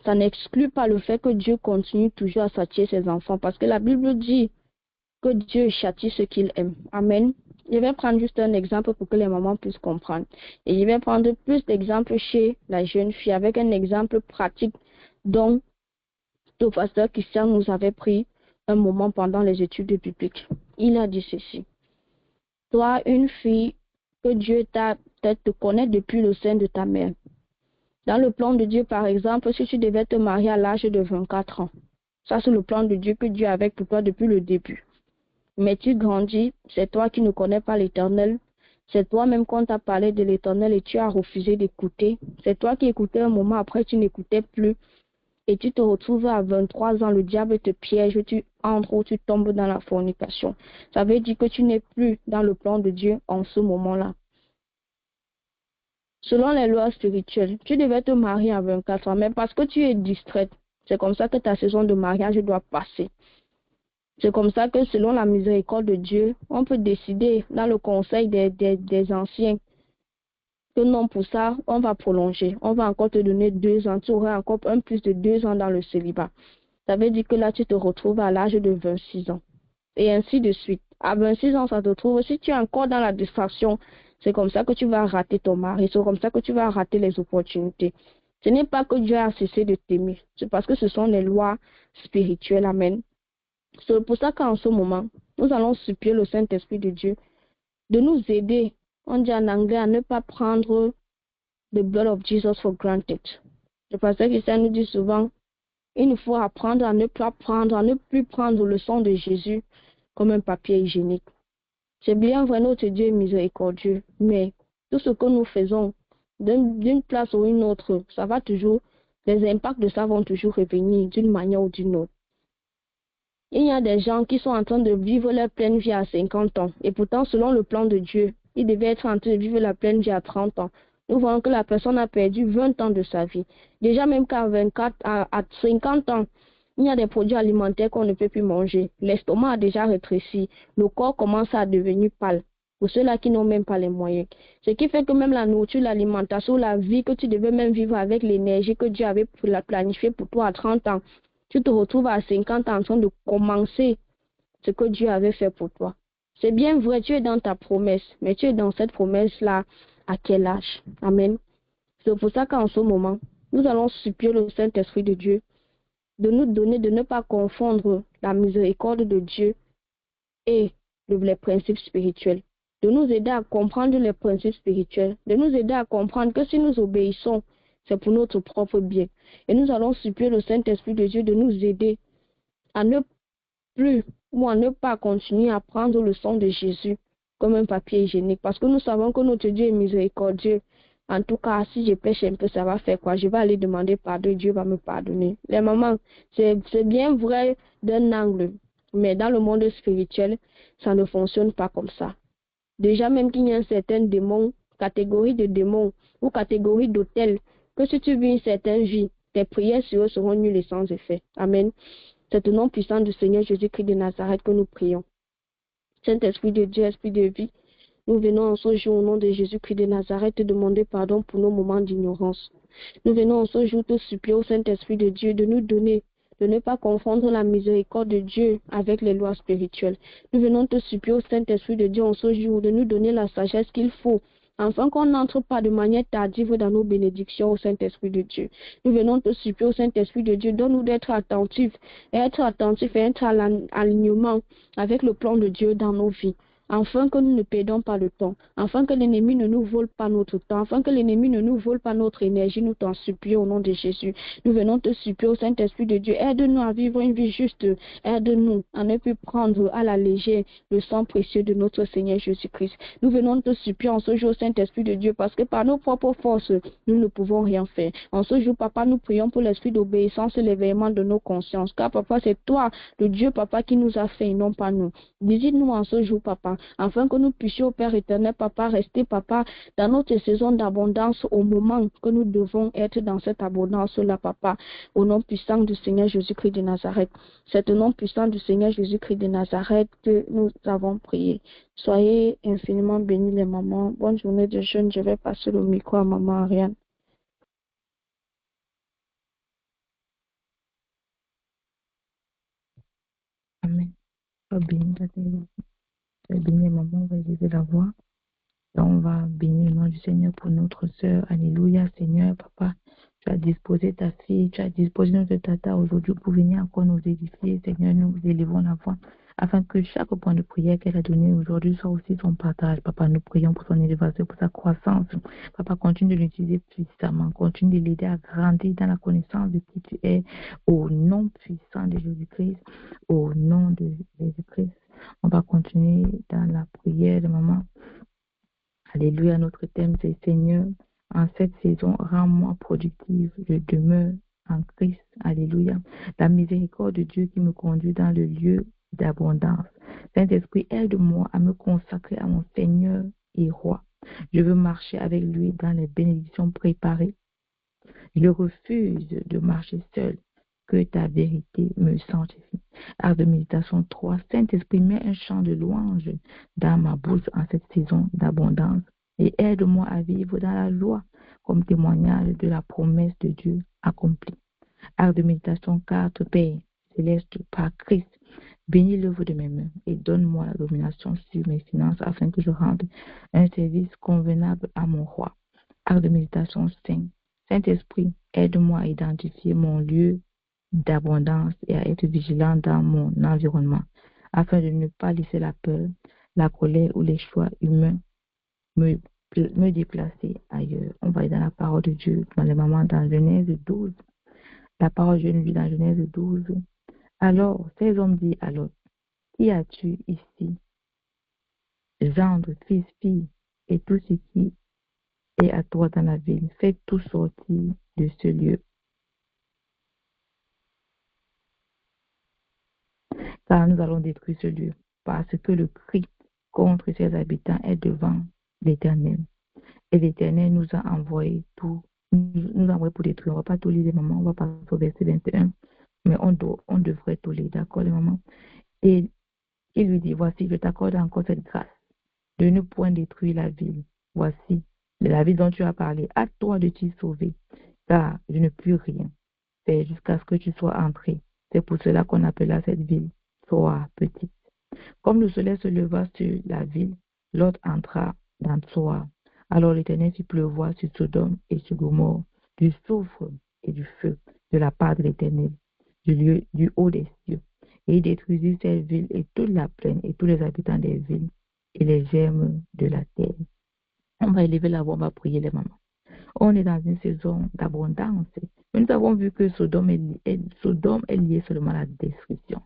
ça n'exclut pas le fait que Dieu continue toujours à châtier ses enfants, parce que la Bible dit que Dieu châtie ce qu'il aime. Amen. Je vais prendre juste un exemple pour que les mamans puissent comprendre. Et je vais prendre plus d'exemples chez la jeune fille avec un exemple pratique dont le pasteur Christian nous avait pris un moment pendant les études bibliques. Il a dit ceci. Toi, une fille que Dieu te connaît depuis le sein de ta mère. Dans le plan de Dieu, par exemple, si tu devais te marier à l'âge de 24 ans, ça c'est le plan de Dieu que Dieu avait pour toi depuis le début. Mais tu grandis, c'est toi qui ne connais pas l'Éternel. C'est toi-même qu'on t'a parlé de l'Éternel et tu as refusé d'écouter. C'est toi qui écoutais un moment, après tu n'écoutais plus. Et tu te retrouves à 23 ans, le diable te piège, tu entres ou tu tombes dans la fornication. Ça veut dire que tu n'es plus dans le plan de Dieu en ce moment-là. Selon les lois spirituelles, tu devais te marier à 24 ans, mais parce que tu es distraite, c'est comme ça que ta saison de mariage doit passer. C'est comme ça que selon la miséricorde de Dieu, on peut décider dans le conseil des anciens que non, pour ça, on va prolonger. On va encore te donner 2 ans. Tu auras encore un plus de 2 ans dans le célibat. Ça veut dire que là, tu te retrouves à l'âge de 26 ans. Et ainsi de suite. À 26 ans, ça te trouve. Si tu es encore dans la distraction, c'est comme ça que tu vas rater ton mari. C'est comme ça que tu vas rater les opportunités. Ce n'est pas que Dieu a cessé de t'aimer. C'est parce que ce sont les lois spirituelles. Amen. C'est pour ça qu'en ce moment, nous allons supplier le Saint-Esprit de Dieu de nous aider, on dit en anglais, à ne pas prendre the blood of Jesus for granted. Le pasteur Christian nous dit souvent, il nous faut apprendre à ne plus prendre le sang de Jésus comme un papier hygiénique. C'est bien vrai, notre Dieu est miséricordieux, mais tout ce que nous faisons d'une place ou une autre, ça va toujours, les impacts de ça vont toujours revenir d'une manière ou d'une autre. Il y a des gens qui sont en train de vivre leur pleine vie à 50 ans. Et pourtant, selon le plan de Dieu, ils devaient être en train de vivre la pleine vie à 30 ans. Nous voyons que la personne a perdu 20 ans de sa vie. Déjà, même qu'à 50 ans, il y a des produits alimentaires qu'on ne peut plus manger. L'estomac a déjà rétréci. Le corps commence à devenir pâle. Pour ceux-là qui n'ont même pas les moyens. Ce qui fait que même la nourriture, l'alimentation, la vie que tu devais même vivre avec l'énergie que Dieu avait planifiée pour toi à 30 ans, tu te retrouves à 50 ans en train de commencer ce que Dieu avait fait pour toi. C'est bien vrai, tu es dans ta promesse, mais tu es dans cette promesse-là à quel âge? Amen. C'est pour ça qu'en ce moment, nous allons supplier le Saint-Esprit de Dieu de nous donner de ne pas confondre la miséricorde de Dieu et les principes spirituels. De nous aider à comprendre les principes spirituels. De nous aider à comprendre que si nous obéissons, c'est pour notre propre bien. Et nous allons supplier le Saint-Esprit de Dieu de nous aider à ne plus ou à ne pas continuer à prendre le sang de Jésus comme un papier hygiénique. Parce que nous savons que notre Dieu est miséricordieux. En tout cas, si je pêche un peu, ça va faire quoi? Je vais aller demander pardon, Dieu va me pardonner. Les mamans, c'est bien vrai d'un angle, mais dans le monde spirituel, ça ne fonctionne pas comme ça. Déjà, même qu'il y a un certain démon, catégorie de démons ou catégorie d'autels, que si tu vis une certaine vie, tes prières sur eux seront nulles et sans effet. Amen. C'est au nom puissant du Seigneur Jésus-Christ de Nazareth que nous prions. Saint-Esprit de Dieu, Esprit de vie, nous venons en ce jour au nom de Jésus-Christ de Nazareth te demander pardon pour nos moments d'ignorance. Nous venons en ce jour te supplier au Saint-Esprit de Dieu de nous donner, de ne pas confondre la miséricorde de Dieu avec les lois spirituelles. Nous venons te supplier au Saint-Esprit de Dieu en ce jour de nous donner la sagesse qu'il faut, afin qu'on n'entre pas de manière tardive dans nos bénédictions au Saint-Esprit de Dieu. Nous venons te supplier au Saint-Esprit de Dieu, donne-nous d'être attentifs et être à l'alignement avec le plan de Dieu dans nos vies, afin que nous ne perdons pas le temps, afin que l'ennemi ne nous vole pas notre temps, afin que l'ennemi ne nous vole pas notre énergie. Nous t'en supplions au nom de Jésus. Nous venons te supplier au Saint-Esprit de Dieu, aide-nous à vivre une vie juste, aide-nous à ne plus prendre à la légère le sang précieux de notre Seigneur Jésus-Christ. Nous venons te supplier en ce jour, Saint-Esprit de Dieu, parce que par nos propres forces, nous ne pouvons rien faire. En ce jour, Papa, nous prions pour l'esprit d'obéissance et l'éveillement de nos consciences, car Papa, c'est toi, le Dieu, Papa, qui nous a fait et non pas nous. Visite-nous en ce jour, Papa, afin que nous puissions, Père éternel, Papa, rester, Papa, dans notre saison d'abondance au moment que nous devons être dans cette abondance-là, Papa, au nom puissant du Seigneur Jésus-Christ de Nazareth. C'est au nom puissant du Seigneur Jésus-Christ de Nazareth que nous avons prié. Soyez infiniment bénis les mamans. Bonne journée de jeûne. Je vais passer le micro à maman Ariane. Amen. Sois béni, sois béni, maman, on va élever la voix. Et on va bénir le nom du Seigneur pour notre sœur. Alléluia, Seigneur, papa. Tu as disposé ta fille, tu as disposé notre tata aujourd'hui pour venir encore nous édifier. Seigneur, nous élevons la voix afin que chaque point de prière qu'elle a donné aujourd'hui soit aussi son partage. Papa, nous prions pour son élévation, pour sa croissance. Papa, continue de l'utiliser puissamment, continue de l'aider à grandir dans la connaissance de qui tu es, au nom puissant de Jésus-Christ, au nom de Jésus-Christ. On va continuer dans la prière de maman. Alléluia, notre thème c'est Seigneur, en cette saison, rends-moi productive, je demeure en Christ. Alléluia. La miséricorde de Dieu qui me conduit dans le lieu d'abondance. Saint-Esprit, aide-moi à me consacrer à mon Seigneur et Roi. Je veux marcher avec lui dans les bénédictions préparées. Je refuse de marcher seul. Que ta vérité me sanctifie. Art de méditation 3. Saint-Esprit, mets un chant de louange dans ma bouche en cette saison d'abondance et aide-moi à vivre dans la joie comme témoignage de la promesse de Dieu accomplie. Art de méditation 4. Père céleste par Christ, bénis l'œuvre de mes mains et donne-moi la domination sur mes finances afin que je rende un service convenable à mon roi. Art de méditation 5. Saint-Esprit, aide-moi à identifier mon lieu d'abondance et à être vigilant dans mon environnement afin de ne pas laisser la peur, la colère ou les choix humains me déplacer ailleurs. On va aller dans la parole de Dieu dans les moments dans Genèse 12. La parole de Dieu nous dit dans Genèse 12. Alors, ces hommes disent à Lot, qui as-tu ici? Gendre, fils, fille, et tout ce qui est à toi dans la ville. Fais tout sortir de ce lieu. Car nous allons détruire ce lieu, parce que le cri contre ses habitants est devant l'Éternel. Et l'Éternel nous a envoyé nous a envoyé pour détruire. On ne va pas tout lire les mamans, on va passer au verset 21, mais on devrait tout lire, d'accord les mamans? Et il lui dit, voici, je t'accorde encore cette grâce de ne point détruire la ville. Voici, la ville dont tu as parlé, à toi de t'y sauver, car je ne puis rien faire jusqu'à ce que tu sois entré. C'est pour cela qu'on appela cette ville Tsoar, petite. Comme le soleil se leva sur la ville, Lot entra dans Tsoar. Alors l'Éternel fit pleuvoir sur Sodome et sur Gomorrhe du soufre et du feu de la part de l'Éternel, du haut des cieux. Et il détruisit cette ville et toute la plaine et tous les habitants des villes et les germes de la terre. On va élever la voix, on va prier les mamans. On est dans une saison d'abondance. Mais nous avons vu que Sodome est lié seulement à la destruction.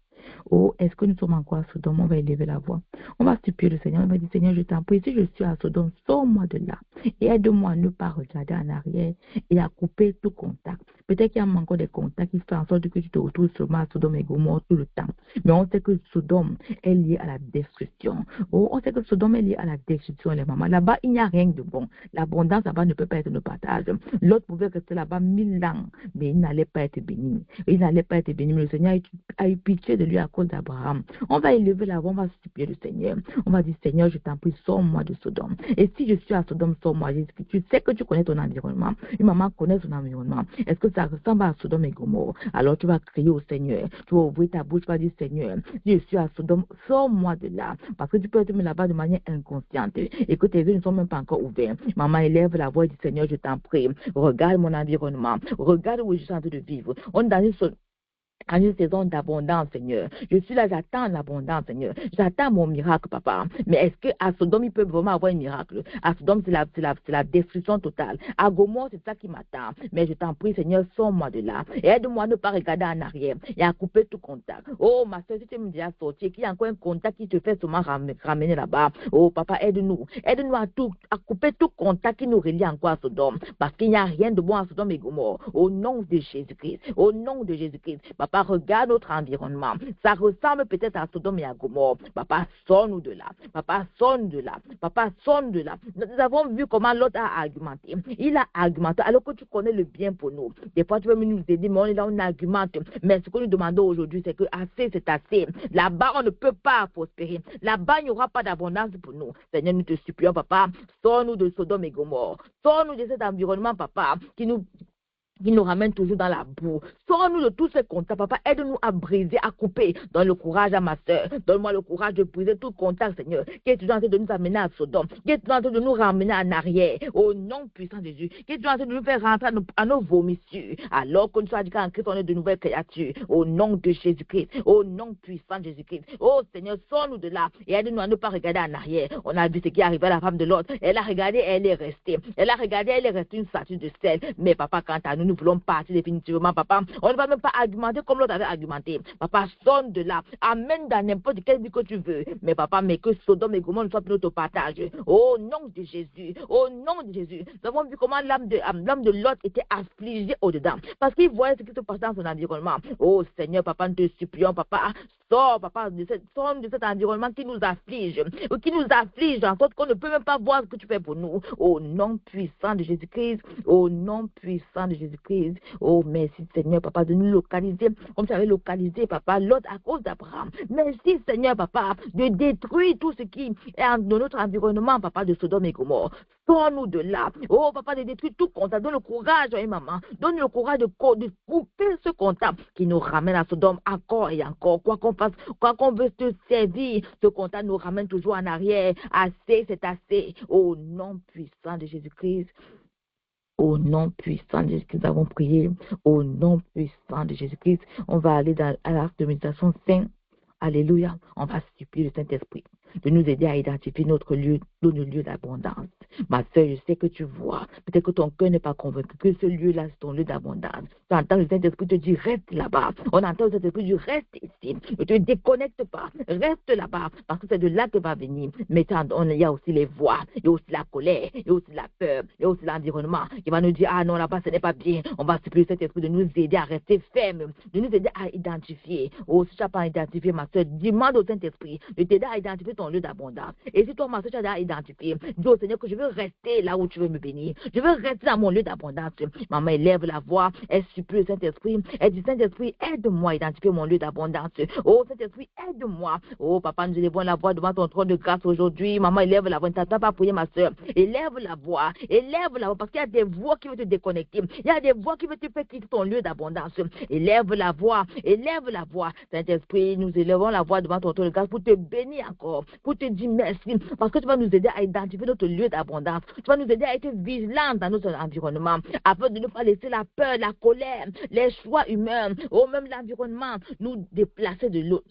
Oh, est-ce que nous sommes encore à Sodome? On va élever la voix. On va supplier le Seigneur. On va dire, Seigneur, je t'en prie, si je suis à Sodome, sors-moi de là. Et aide-moi à ne pas regarder en arrière et à couper tout contact. Peut-être qu'il y a encore des contacts qui font en sorte que tu te retrouves seulement à Sodome et Gomorrhe tout le temps. Mais on sait que Sodome est lié à la destruction. Oh, on sait que Sodome est lié à la destruction, les mamans. Là-bas, il n'y a rien de bon. L'abondance là-bas ne peut pas être le partage. L'autre pouvait rester là-bas 1000 ans, mais il n'allait pas être béni. Il n'allait pas être béni. Mais le Seigneur a eu pitié de lui à cause d'Abraham. On va élever la voix, on va supplier le Seigneur. On va dire, Seigneur, je t'en prie, sors-moi de Sodome. Et si je suis à Sodome, sors-moi. Tu sais que tu connais ton environnement. Une maman connaît son environnement. Est-ce que ça ressemble à Sodome et Gomorrhe? Alors tu vas crier au Seigneur. Tu vas ouvrir ta bouche, tu vas dire, Seigneur, si je suis à Sodome, sors-moi de là. Parce que tu peux être mis là-bas de manière inconsciente et que tes yeux ne sont même pas encore ouverts. Maman élève la voix et dit, Seigneur, je t'en prie, regarde mon environnement, regarde où je suis en train de vivre. On est dans une saison d'abondance, Seigneur. Je suis là, j'attends l'abondance, Seigneur. J'attends mon miracle, papa. Mais est-ce qu'à Sodome, il peut vraiment avoir un miracle? À Sodome, c'est la destruction totale. À Gomorrhe, c'est ça qui m'attend. Mais je t'en prie, Seigneur, sors-moi de là. Et aide-moi à ne pas regarder en arrière et à couper tout contact. Oh, ma soeur, si tu me dis à sortir, qu'il y a encore un contact qui te fait seulement ramener là-bas. Oh, papa, aide-nous. Aide-nous à couper tout contact qui nous relie encore à Sodome. Parce qu'il n'y a rien de bon à Sodome et Gomorrhe. Au nom de Jésus-Christ. Au nom de Jésus-Christ. Papa, regarde notre environnement. Ça ressemble peut-être à Sodome et à Gomorrhe. Papa, sors-nous de là. Papa, sors-nous de là. Papa, sors-nous de là. Nous avons vu comment l'autre a argumenté. Il a argumenté alors que tu connais le bien pour nous. Des fois, tu veux nous aider, mais on est là, on argumente. Mais ce que nous demandons aujourd'hui, c'est que assez, c'est assez. Là-bas, on ne peut pas prospérer. Là-bas, il n'y aura pas d'abondance pour nous. Seigneur, nous te supplions, papa, sors-nous de Sodome et Gomorrhe. Sors-nous de cet environnement, papa, qui nous qui nous ramène toujours dans la boue. Sors-nous de tous ces contacts, papa. Aide-nous à briser, à couper. Donne le courage à ma soeur. Donne-moi le courage de briser tout contact, Seigneur, qui est toujours en train de nous amener à Sodome, qui est toujours en train de nous ramener en arrière. Au nom puissant de Jésus, qui est toujours en train de nous faire rentrer à nos vomissures. Alors que nous sommes dit qu'en Christ, on est de nouvelles créatures. Au nom de Jésus-Christ, au nom puissant de Jésus-Christ. Oh Seigneur, sors-nous de là et aide-nous à ne pas regarder en arrière. On a vu ce qui est arrivé à la femme de l'autre. Elle a regardé, elle est restée. Elle a regardé, elle est restée une statue de sel. Mais papa, quant à nous voulons partir définitivement, papa. On ne va même pas argumenter comme l'autre avait argumenté. Papa, sonne de là. Amène dans n'importe quelle vie que tu veux. Mais papa, mais que Sodome et Gomorrhe ne soient plus notre partage. Au nom de Jésus. Au nom de Jésus. Nous avons vu comment l'âme de Lot était affligée au-dedans. Parce qu'il voyait ce qui se passait dans son environnement. Oh Seigneur, papa, nous te supplions, papa. Sors, papa, de cet environnement qui nous afflige. Qui nous afflige, en sorte qu'on ne peut même pas voir ce que tu fais pour nous. Au nom puissant de Jésus-Christ. Au nom puissant de Jésus-Christ. Oh, merci Seigneur, papa, de nous localiser comme tu avais localisé, papa, l'autre à cause d'Abraham. Merci Seigneur, papa, de détruire tout ce qui est dans notre environnement, papa, de Sodome et Gomorrhe. Sors-nous de là. Oh, papa, de détruire tout contact. Donne le courage, maman. Donne le courage de couper ce contact qui nous ramène à Sodome encore et encore. Quoi qu'on fasse, quoi qu'on veut te servir, ce contact nous ramène toujours en arrière. Assez, c'est assez. Au nom puissant de Jésus-Christ. Au nom puissant de Jésus-Christ, nous avons prié. Au nom puissant de Jésus-Christ, on va aller à l'acte de méditation saint. Alléluia. On va supplier le Saint-Esprit de nous aider à identifier notre lieu d'abondance. Ma soeur, je sais que tu vois. Peut-être que ton cœur n'est pas convaincu que ce lieu-là, c'est ton lieu d'abondance. Tu entends le Saint-Esprit te dire, reste là-bas. On entend le Saint-Esprit dire, reste ici. Ne te déconnecte pas. Reste là-bas. Parce que c'est de là que va venir. Mais il y a aussi les voix. Il y a aussi la colère. Il y a aussi la peur. Il y a aussi l'environnement. Il va nous dire, ah non, là-bas, ce n'est pas bien. On va supplier le Saint-Esprit de nous aider à rester fermes. De nous aider à identifier. Oh, si tu n'as pas identifié, ma soeur, demande au Saint-Esprit de t'aider à identifier ton lieu d'abondance. Et si toi, ma soeur, tu as déjà identifié, dis au Seigneur que je veux rester là où tu veux me bénir. Je veux rester dans mon lieu d'abondance. Maman élève la voix, elle supplie le Saint-Esprit. Elle dit, Saint-Esprit, aide-moi à identifier mon lieu d'abondance. Oh, Saint-Esprit, aide-moi. Oh, papa, nous élevons la voix devant ton trône de grâce aujourd'hui. Maman, élève la voix. Ne t'attends pas à prier, ma soeur. Élève la voix. Élève la voix. Parce qu'il y a des voix qui veulent te déconnecter. Il y a des voix qui veulent te faire quitter ton lieu d'abondance. Élève la voix. Élève la voix. Saint-Esprit, nous élevons la voix devant ton trône de grâce pour te bénir encore. Pour te dire merci. Parce que tu vas nous aider à identifier notre lieu d'abondance. Tu vas nous aider à être vigilants dans notre environnement, afin de ne pas laisser la peur, la colère, les choix humains, ou même l'environnement, nous déplacer de l'autre.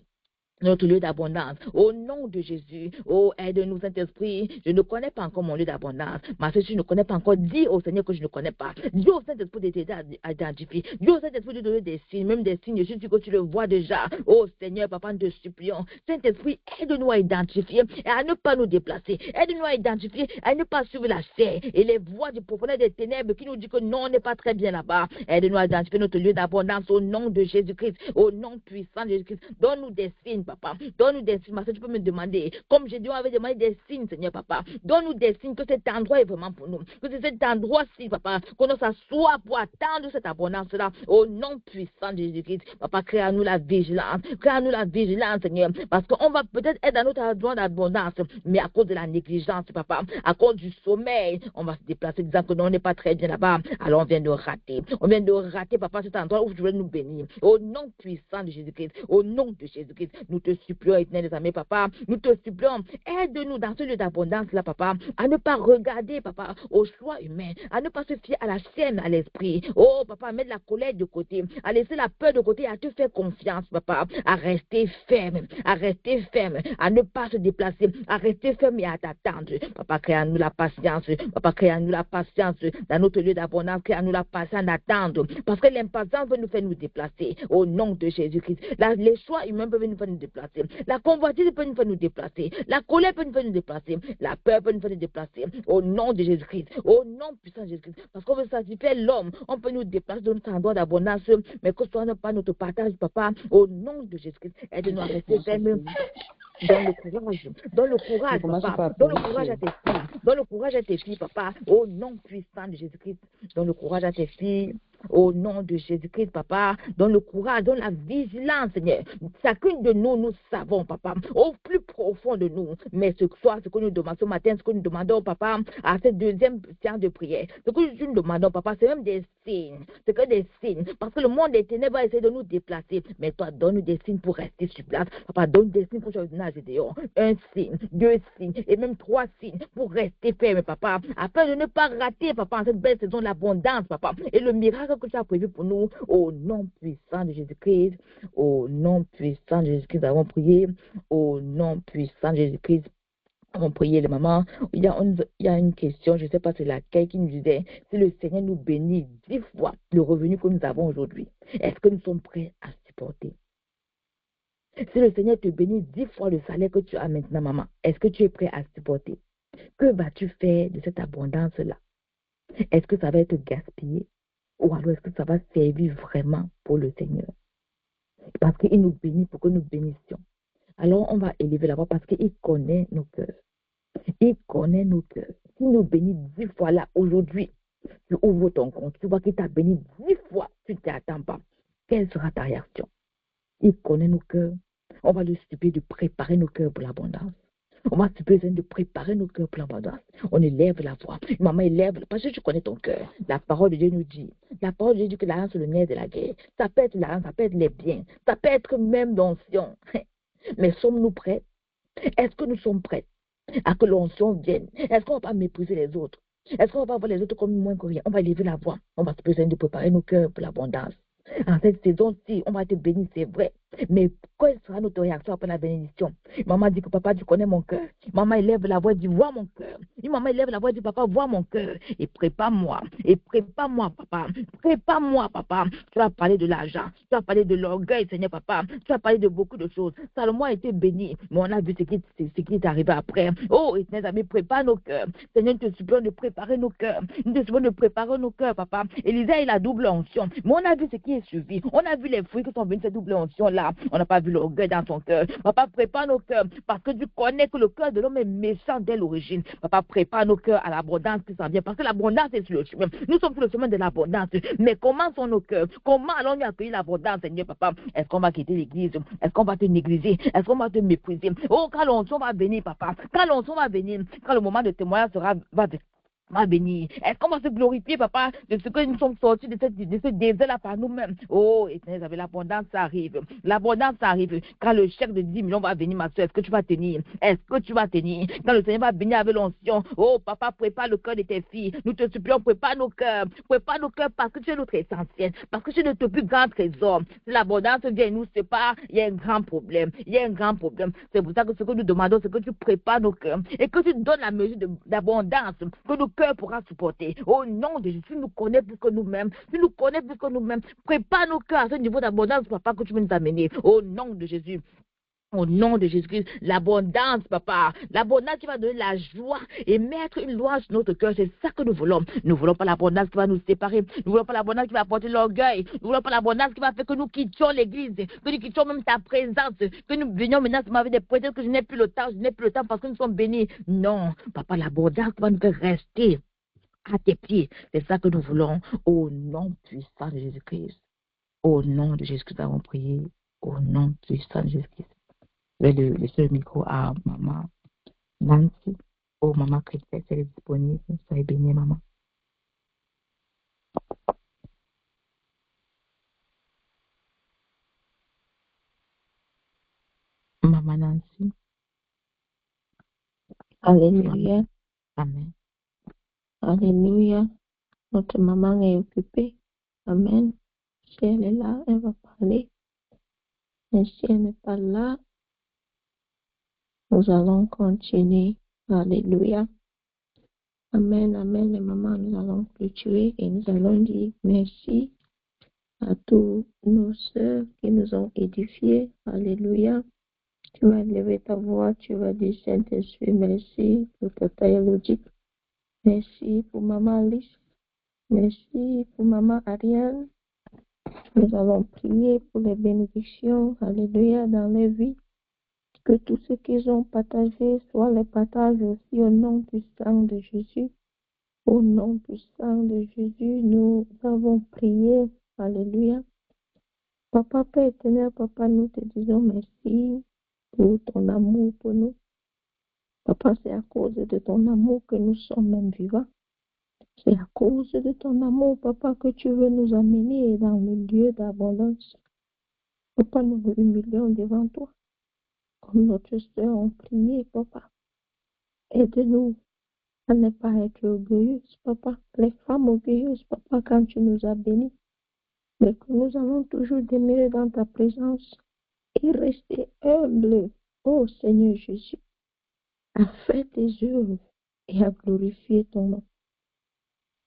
Notre lieu d'abondance. Au nom de Jésus, oh, aide-nous, Saint-Esprit. Je ne connais pas encore mon lieu d'abondance. Ma soeur, je ne connais pas encore. Dis au Seigneur que je ne connais pas. Dis au Saint-Esprit de t'aider à identifier. Dis au Saint-Esprit de donner des signes, même des signes. Je suis sûr que tu le vois déjà. Oh, Seigneur, papa, nous te supplions. Saint-Esprit, aide-nous à identifier et à ne pas nous déplacer. Aide-nous à identifier, à ne pas suivre la chair et les voix du profondeur des ténèbres qui nous dit que non, on n'est pas très bien là-bas. Aide-nous à identifier notre lieu d'abondance au nom de Jésus-Christ, au nom puissant de Jésus-Christ. Donne-nous des signes, papa. Donne-nous des signes. Tu peux me demander, comme j'ai dit, on avait demandé des signes, Seigneur, papa. Donne-nous des signes que cet endroit est vraiment pour nous. Que c'est cet endroit-ci, papa, qu'on s'assoit pour attendre cette abondance-là. Au nom puissant de Jésus-Christ, papa, crée à nous la vigilance. Crée à nous la vigilance, Seigneur. Parce qu'on va peut-être être dans notre endroit d'abondance, mais à cause de la négligence, papa, à cause du sommeil, on va se déplacer disant que non, on n'est pas très bien là-bas. Alors on vient de rater. On vient de rater, papa, cet endroit où tu veux nous bénir. Au nom puissant de Jésus-Christ, au nom de Jésus-Christ, nous te supplions, éternel des amis, papa, nous te supplions, aide-nous dans ce lieu d'abondance là, papa, à ne pas regarder, papa, aux choix humains, à ne pas se fier à la chair, à l'esprit. Oh, papa, à mettre la colère de côté, à laisser la peur de côté, à te faire confiance, papa, à rester ferme, à ne pas se déplacer, à rester ferme et à t'attendre. Papa, crée à nous la patience, papa, crée à nous la patience dans notre lieu d'abondance, crée à nous la patience d'attendre, parce que l'impatience peut nous faire nous déplacer. Au nom de Jésus-Christ, les choix humains peuvent nous faire nous déplacer. La convoitise peut nous faire nous déplacer. La colère peut nous faire nous déplacer. La peur peut nous faire nous déplacer. Au nom de Jésus-Christ. Au nom puissant de Jésus-Christ. Parce qu'on veut satisfaire l'homme. On peut nous déplacer de notre endroit d'abondance. Mais que ce soit pas notre partage, papa. Au nom de Jésus-Christ. Aide-nous à rester fermes. Donne le courage. Donne le courage, papa. Donne le courage à tes filles. Donne le courage à tes filles, papa. Au nom puissant de Jésus-Christ. Donne le courage à tes filles. Au nom de Jésus-Christ, papa, donne le courage, donne la vigilance, Seigneur. Chacune de nous, nous savons, papa, au plus profond de nous. Mais ce soir, ce que nous demandons, ce matin, ce que nous demandons, papa, à cette deuxième séance de prière, ce que nous demandons, papa, c'est même des signes. C'est que des signes. Parce que le monde des ténèbres va essayer de nous déplacer. Mais toi, donne-nous des signes pour rester sur place. Papa, donne des signes pour nager dehors. Un signe, 2 signes, et même 3 signes pour rester ferme, papa, afin de ne pas rater, papa, en cette belle saison de l'abondance, papa, et le miracle que tu as prévu pour nous, au nom puissant de Jésus-Christ, au nom puissant de Jésus-Christ, nous avons prié, au nom puissant de Jésus-Christ, nous avons prié, les mamans. Il y a une question, je ne sais pas c'est laquelle, qui nous disait, si le Seigneur nous bénit 10 fois le revenu que nous avons aujourd'hui, est-ce que nous sommes prêts à supporter? Si le Seigneur te bénit 10 fois le salaire que tu as maintenant, maman, est-ce que tu es prêt à supporter? Que vas-tu faire de cette abondance-là? Est-ce que ça va être gaspillé? Ou alors est-ce que ça va servir vraiment pour le Seigneur? Parce qu'il nous bénit pour que nous bénissions. Alors on va élever la voix parce qu'il connaît nos cœurs. Il connaît nos cœurs. S'il nous bénit 10 fois là, aujourd'hui, tu ouvres ton compte, tu vois qu'il t'a béni 10 fois, tu ne t'y attends pas. Quelle sera ta réaction? Il connaît nos cœurs. On va lui supplier de préparer nos cœurs pour l'abondance. On va supplier de préparer nos cœurs pour l'abondance. On élève la voix. Maman, élève, parce que tu connais ton cœur. La parole de Dieu nous dit. La parole de Dieu dit que l'argent, c'est le nerf de la guerre. Ça peut être l'argent, ça peut être les biens. Ça peut être même l'onction. Mais sommes-nous prêts? Est-ce que nous sommes prêts à que l'onction vienne? Est-ce qu'on ne va pas mépriser les autres? Est-ce qu'on ne va pas voir les autres comme moins que rien? On va élever la voix. On va supplier de préparer nos cœurs pour l'abondance. En cette saison-ci, on va te bénir, c'est vrai. Mais quelle sera notre réaction après la bénédiction? Maman dit que papa, tu connais mon cœur. Maman élève la voix, dit vois mon cœur. Et maman élève la voix, dit papa, vois mon cœur. Et prépare-moi. Et prépare-moi, papa. Prépare-moi, papa. Tu vas parler de l'argent. Tu vas parler de l'orgueil, Seigneur, papa. Tu vas parler de beaucoup de choses. Salomon a été béni. Mais on a vu ce qui est arrivé après. Oh, éternel ami, prépare nos cœurs. Seigneur, nous te supplions de préparer nos cœurs. Nous te supplions de préparer nos cœurs, papa. Élisée, il a double onction. Mais on a vu ce qui est suivi. On a vu les fruits qui sont venus de cette double onction-là. On n'a pas vu l'orgueil dans ton cœur. Papa, prépare nos cœurs parce que tu connais que le cœur de l'homme est méchant dès l'origine. Papa, prépare nos cœurs à l'abondance qui s'en vient parce que l'abondance est sur le chemin. Nous sommes sur le chemin de l'abondance. Mais comment sont nos cœurs? Comment allons-nous accueillir l'abondance, Seigneur, papa? Est-ce qu'on va quitter l'église? Est-ce qu'on va te négliger? Est-ce qu'on va te mépriser? Oh, quand l'onction va venir, papa. Quand l'onction va venir, quand le moment de témoignage va venir. Est-ce qu'on va se glorifier, papa, de ce que nous sommes sortis de ce désert-là par nous-mêmes? Oh, éternel, l'abondance arrive. L'abondance arrive. Quand le chèque de 10 millions va venir, ma soeur, est-ce que tu vas tenir? Est-ce que tu vas tenir? Quand le Seigneur va venir avec l'onction, oh, papa, prépare le cœur de tes filles. Nous te supplions, prépare nos cœurs. Prépare nos cœurs parce que tu es notre essentiel. Parce que tu es notre plus grand trésor. Si l'abondance vient nous sépare, il y a un grand problème. Il y a un grand problème. C'est pour ça que ce que nous demandons, c'est que tu prépares nos cœurs et que tu donnes la mesure d'abondance que nos cœur pourra supporter. Au nom de Jésus, tu nous connais plus que nous-mêmes. Tu nous connais plus que nous-mêmes. Prépare nos cœurs à ce niveau d'abondance, papa, que tu veux nous amener. Au nom de Jésus. Au nom de Jésus-Christ, l'abondance, papa, l'abondance qui va donner la joie et mettre une loi sur notre cœur, c'est ça que nous voulons. Nous ne voulons pas l'abondance qui va nous séparer. Nous ne voulons pas l'abondance qui va apporter l'orgueil. Nous ne voulons pas l'abondance qui va faire que nous quittions l'église, que nous quittions même ta présence, que nous venions maintenant avec des prétextes que je n'ai plus le temps parce que nous sommes bénis. Non, papa, l'abondance qui va nous faire rester à tes pieds, c'est ça que nous voulons. Au nom puissant de Jésus-Christ. Au nom de Jésus-Christ, nous avons prié. Au nom puissant de Jésus-Christ. Je vais laisser le micro à maman Nancy. Oh, maman Christelle, elle est disponible. Soyez bénie, maman. Maman Nancy. Alléluia. Amen. Alléluia. Notre maman est occupée. Amen. Si elle est là, elle va parler. Mais si elle n'est pas là, nous allons continuer. Alléluia. Amen, amen. Les mamans, nous allons clôturer et nous allons dire merci à tous nos sœurs qui nous ont édifiés. Alléluia. Tu vas lever ta voix, tu vas dire Saint-Esprit, merci pour ta taille. Merci pour maman Alice. Merci pour maman Ariane. Nous allons prier pour les bénédictions. Alléluia dans les vies. Que tout ce qu'ils ont partagé soit les partages aussi au nom puissant de Jésus. Au nom puissant de Jésus, nous avons prié. Alléluia. Papa, Père éternel, Papa, nous te disons merci pour ton amour pour nous. Papa, c'est à cause de ton amour que nous sommes même vivants. C'est à cause de ton amour, Papa, que tu veux nous amener dans le lieu d'abondance. Papa, nous nous humilions devant toi. Comme notre sœur ont prié, Papa. Aide-nous à ne pas être orgueilleuses, Papa. Les femmes orgueilleuses, Papa, quand tu nous as bénis. Mais que nous allons toujours demeurer dans ta présence et rester humbles, ô Seigneur Jésus, à faire tes œuvres et à glorifier ton nom.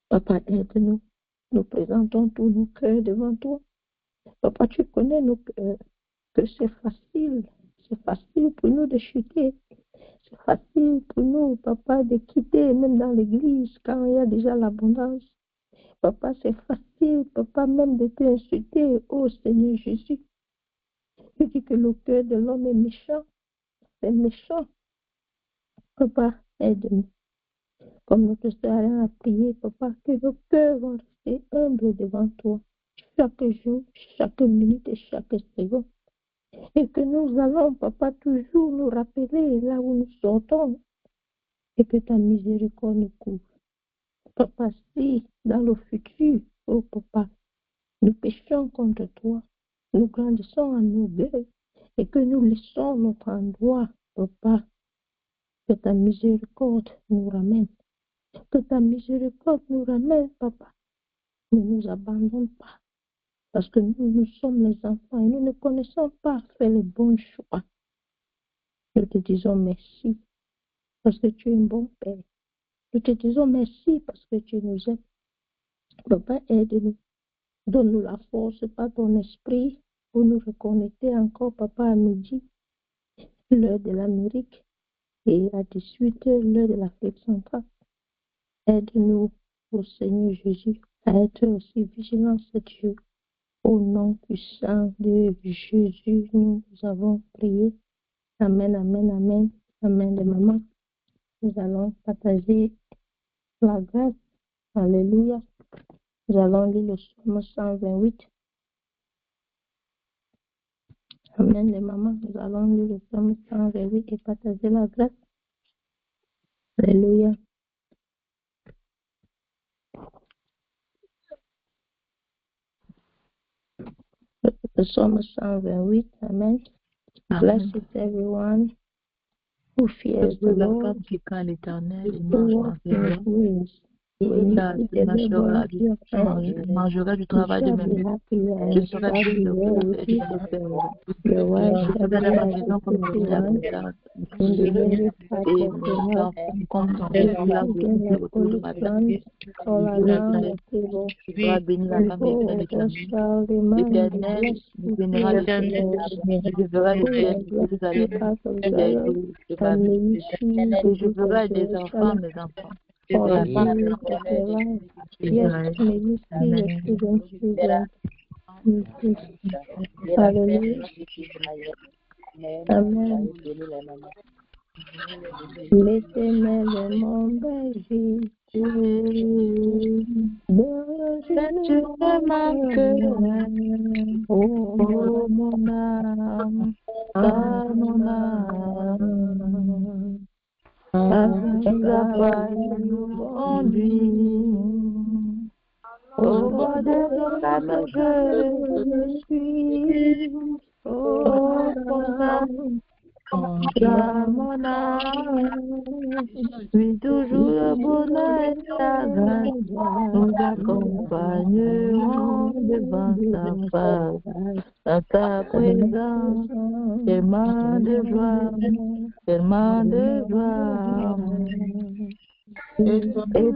Papa, aide-nous. Nous présentons tous nos cœurs devant toi. Papa, tu connais nos cœurs, que c'est facile pour nous de chuter. C'est facile pour nous, Papa, de quitter, même dans l'église, quand il y a déjà l'abondance. Papa, c'est facile, Papa, même de t'insulter, ô Seigneur Jésus. Tu dis que le cœur de l'homme est méchant. C'est méchant. Papa, aide-nous. Comme notre sœur a prié, Papa, que nos cœurs vont rester humbles devant toi. Chaque jour, chaque minute et chaque seconde. Et que nous allons, Papa, toujours nous rappeler là où nous sortons. Et que ta miséricorde nous couvre. Papa, si dans le futur, oh Papa, nous péchons contre toi, nous grandissons en orgueil et que nous laissons notre endroit, Papa, que ta miséricorde nous ramène. Que ta miséricorde nous ramène, Papa. Ne nous abandonne pas. Parce que nous sommes les enfants et nous ne connaissons pas faire les bons choix. Nous te disons merci parce que tu es un bon Père. Nous te disons merci parce que tu nous aimes. Papa, aide-nous. Donne-nous la force par ton esprit pour nous reconnecter encore, Papa, à midi, l'heure de l'Amérique, et à 18h, l'heure de l'Afrique centrale. Aide-nous, ô Seigneur Jésus, à être aussi vigilants cette jour. Au nom puissant de Jésus, nous avons prié. Amen, amen, amen. Amen, de maman. Nous allons partager la grâce. Alléluia. Nous allons lire le psaume 128. Amen, les mamans. Nous allons lire le psaume 128 et partager la grâce. Alléluia. Le psaume 128. Amen. Blessed everyone who fears the Lord, who walks in his ways. Mangerai du travail de mes mains. Je serai plus de je ferai des enfants, mes enfants. Yes, may we see your children. Hallelujah. Amen. L'Éternel est mon berger. Tu fais ma cœur, oh mon âme, mon âme. Tu la paille nous conduit. Au bord des eaux calmes, je suis. Oh mon âme, suis toujours le bonheur et la grâce. Nous accompagnerons devant ta face. Dans ta présence, tellement de joie, tellement de joie. Et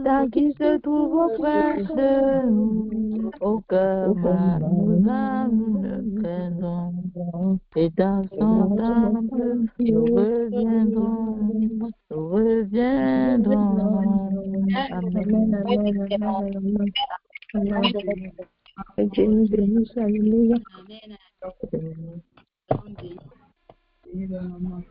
tant qu'il se trouve auprès de nous, au cœur nous ne craignons. Et dans son temple, nous reviendrons. Amen. Que Dieu nous bénisse, alléluia. bénis le moment.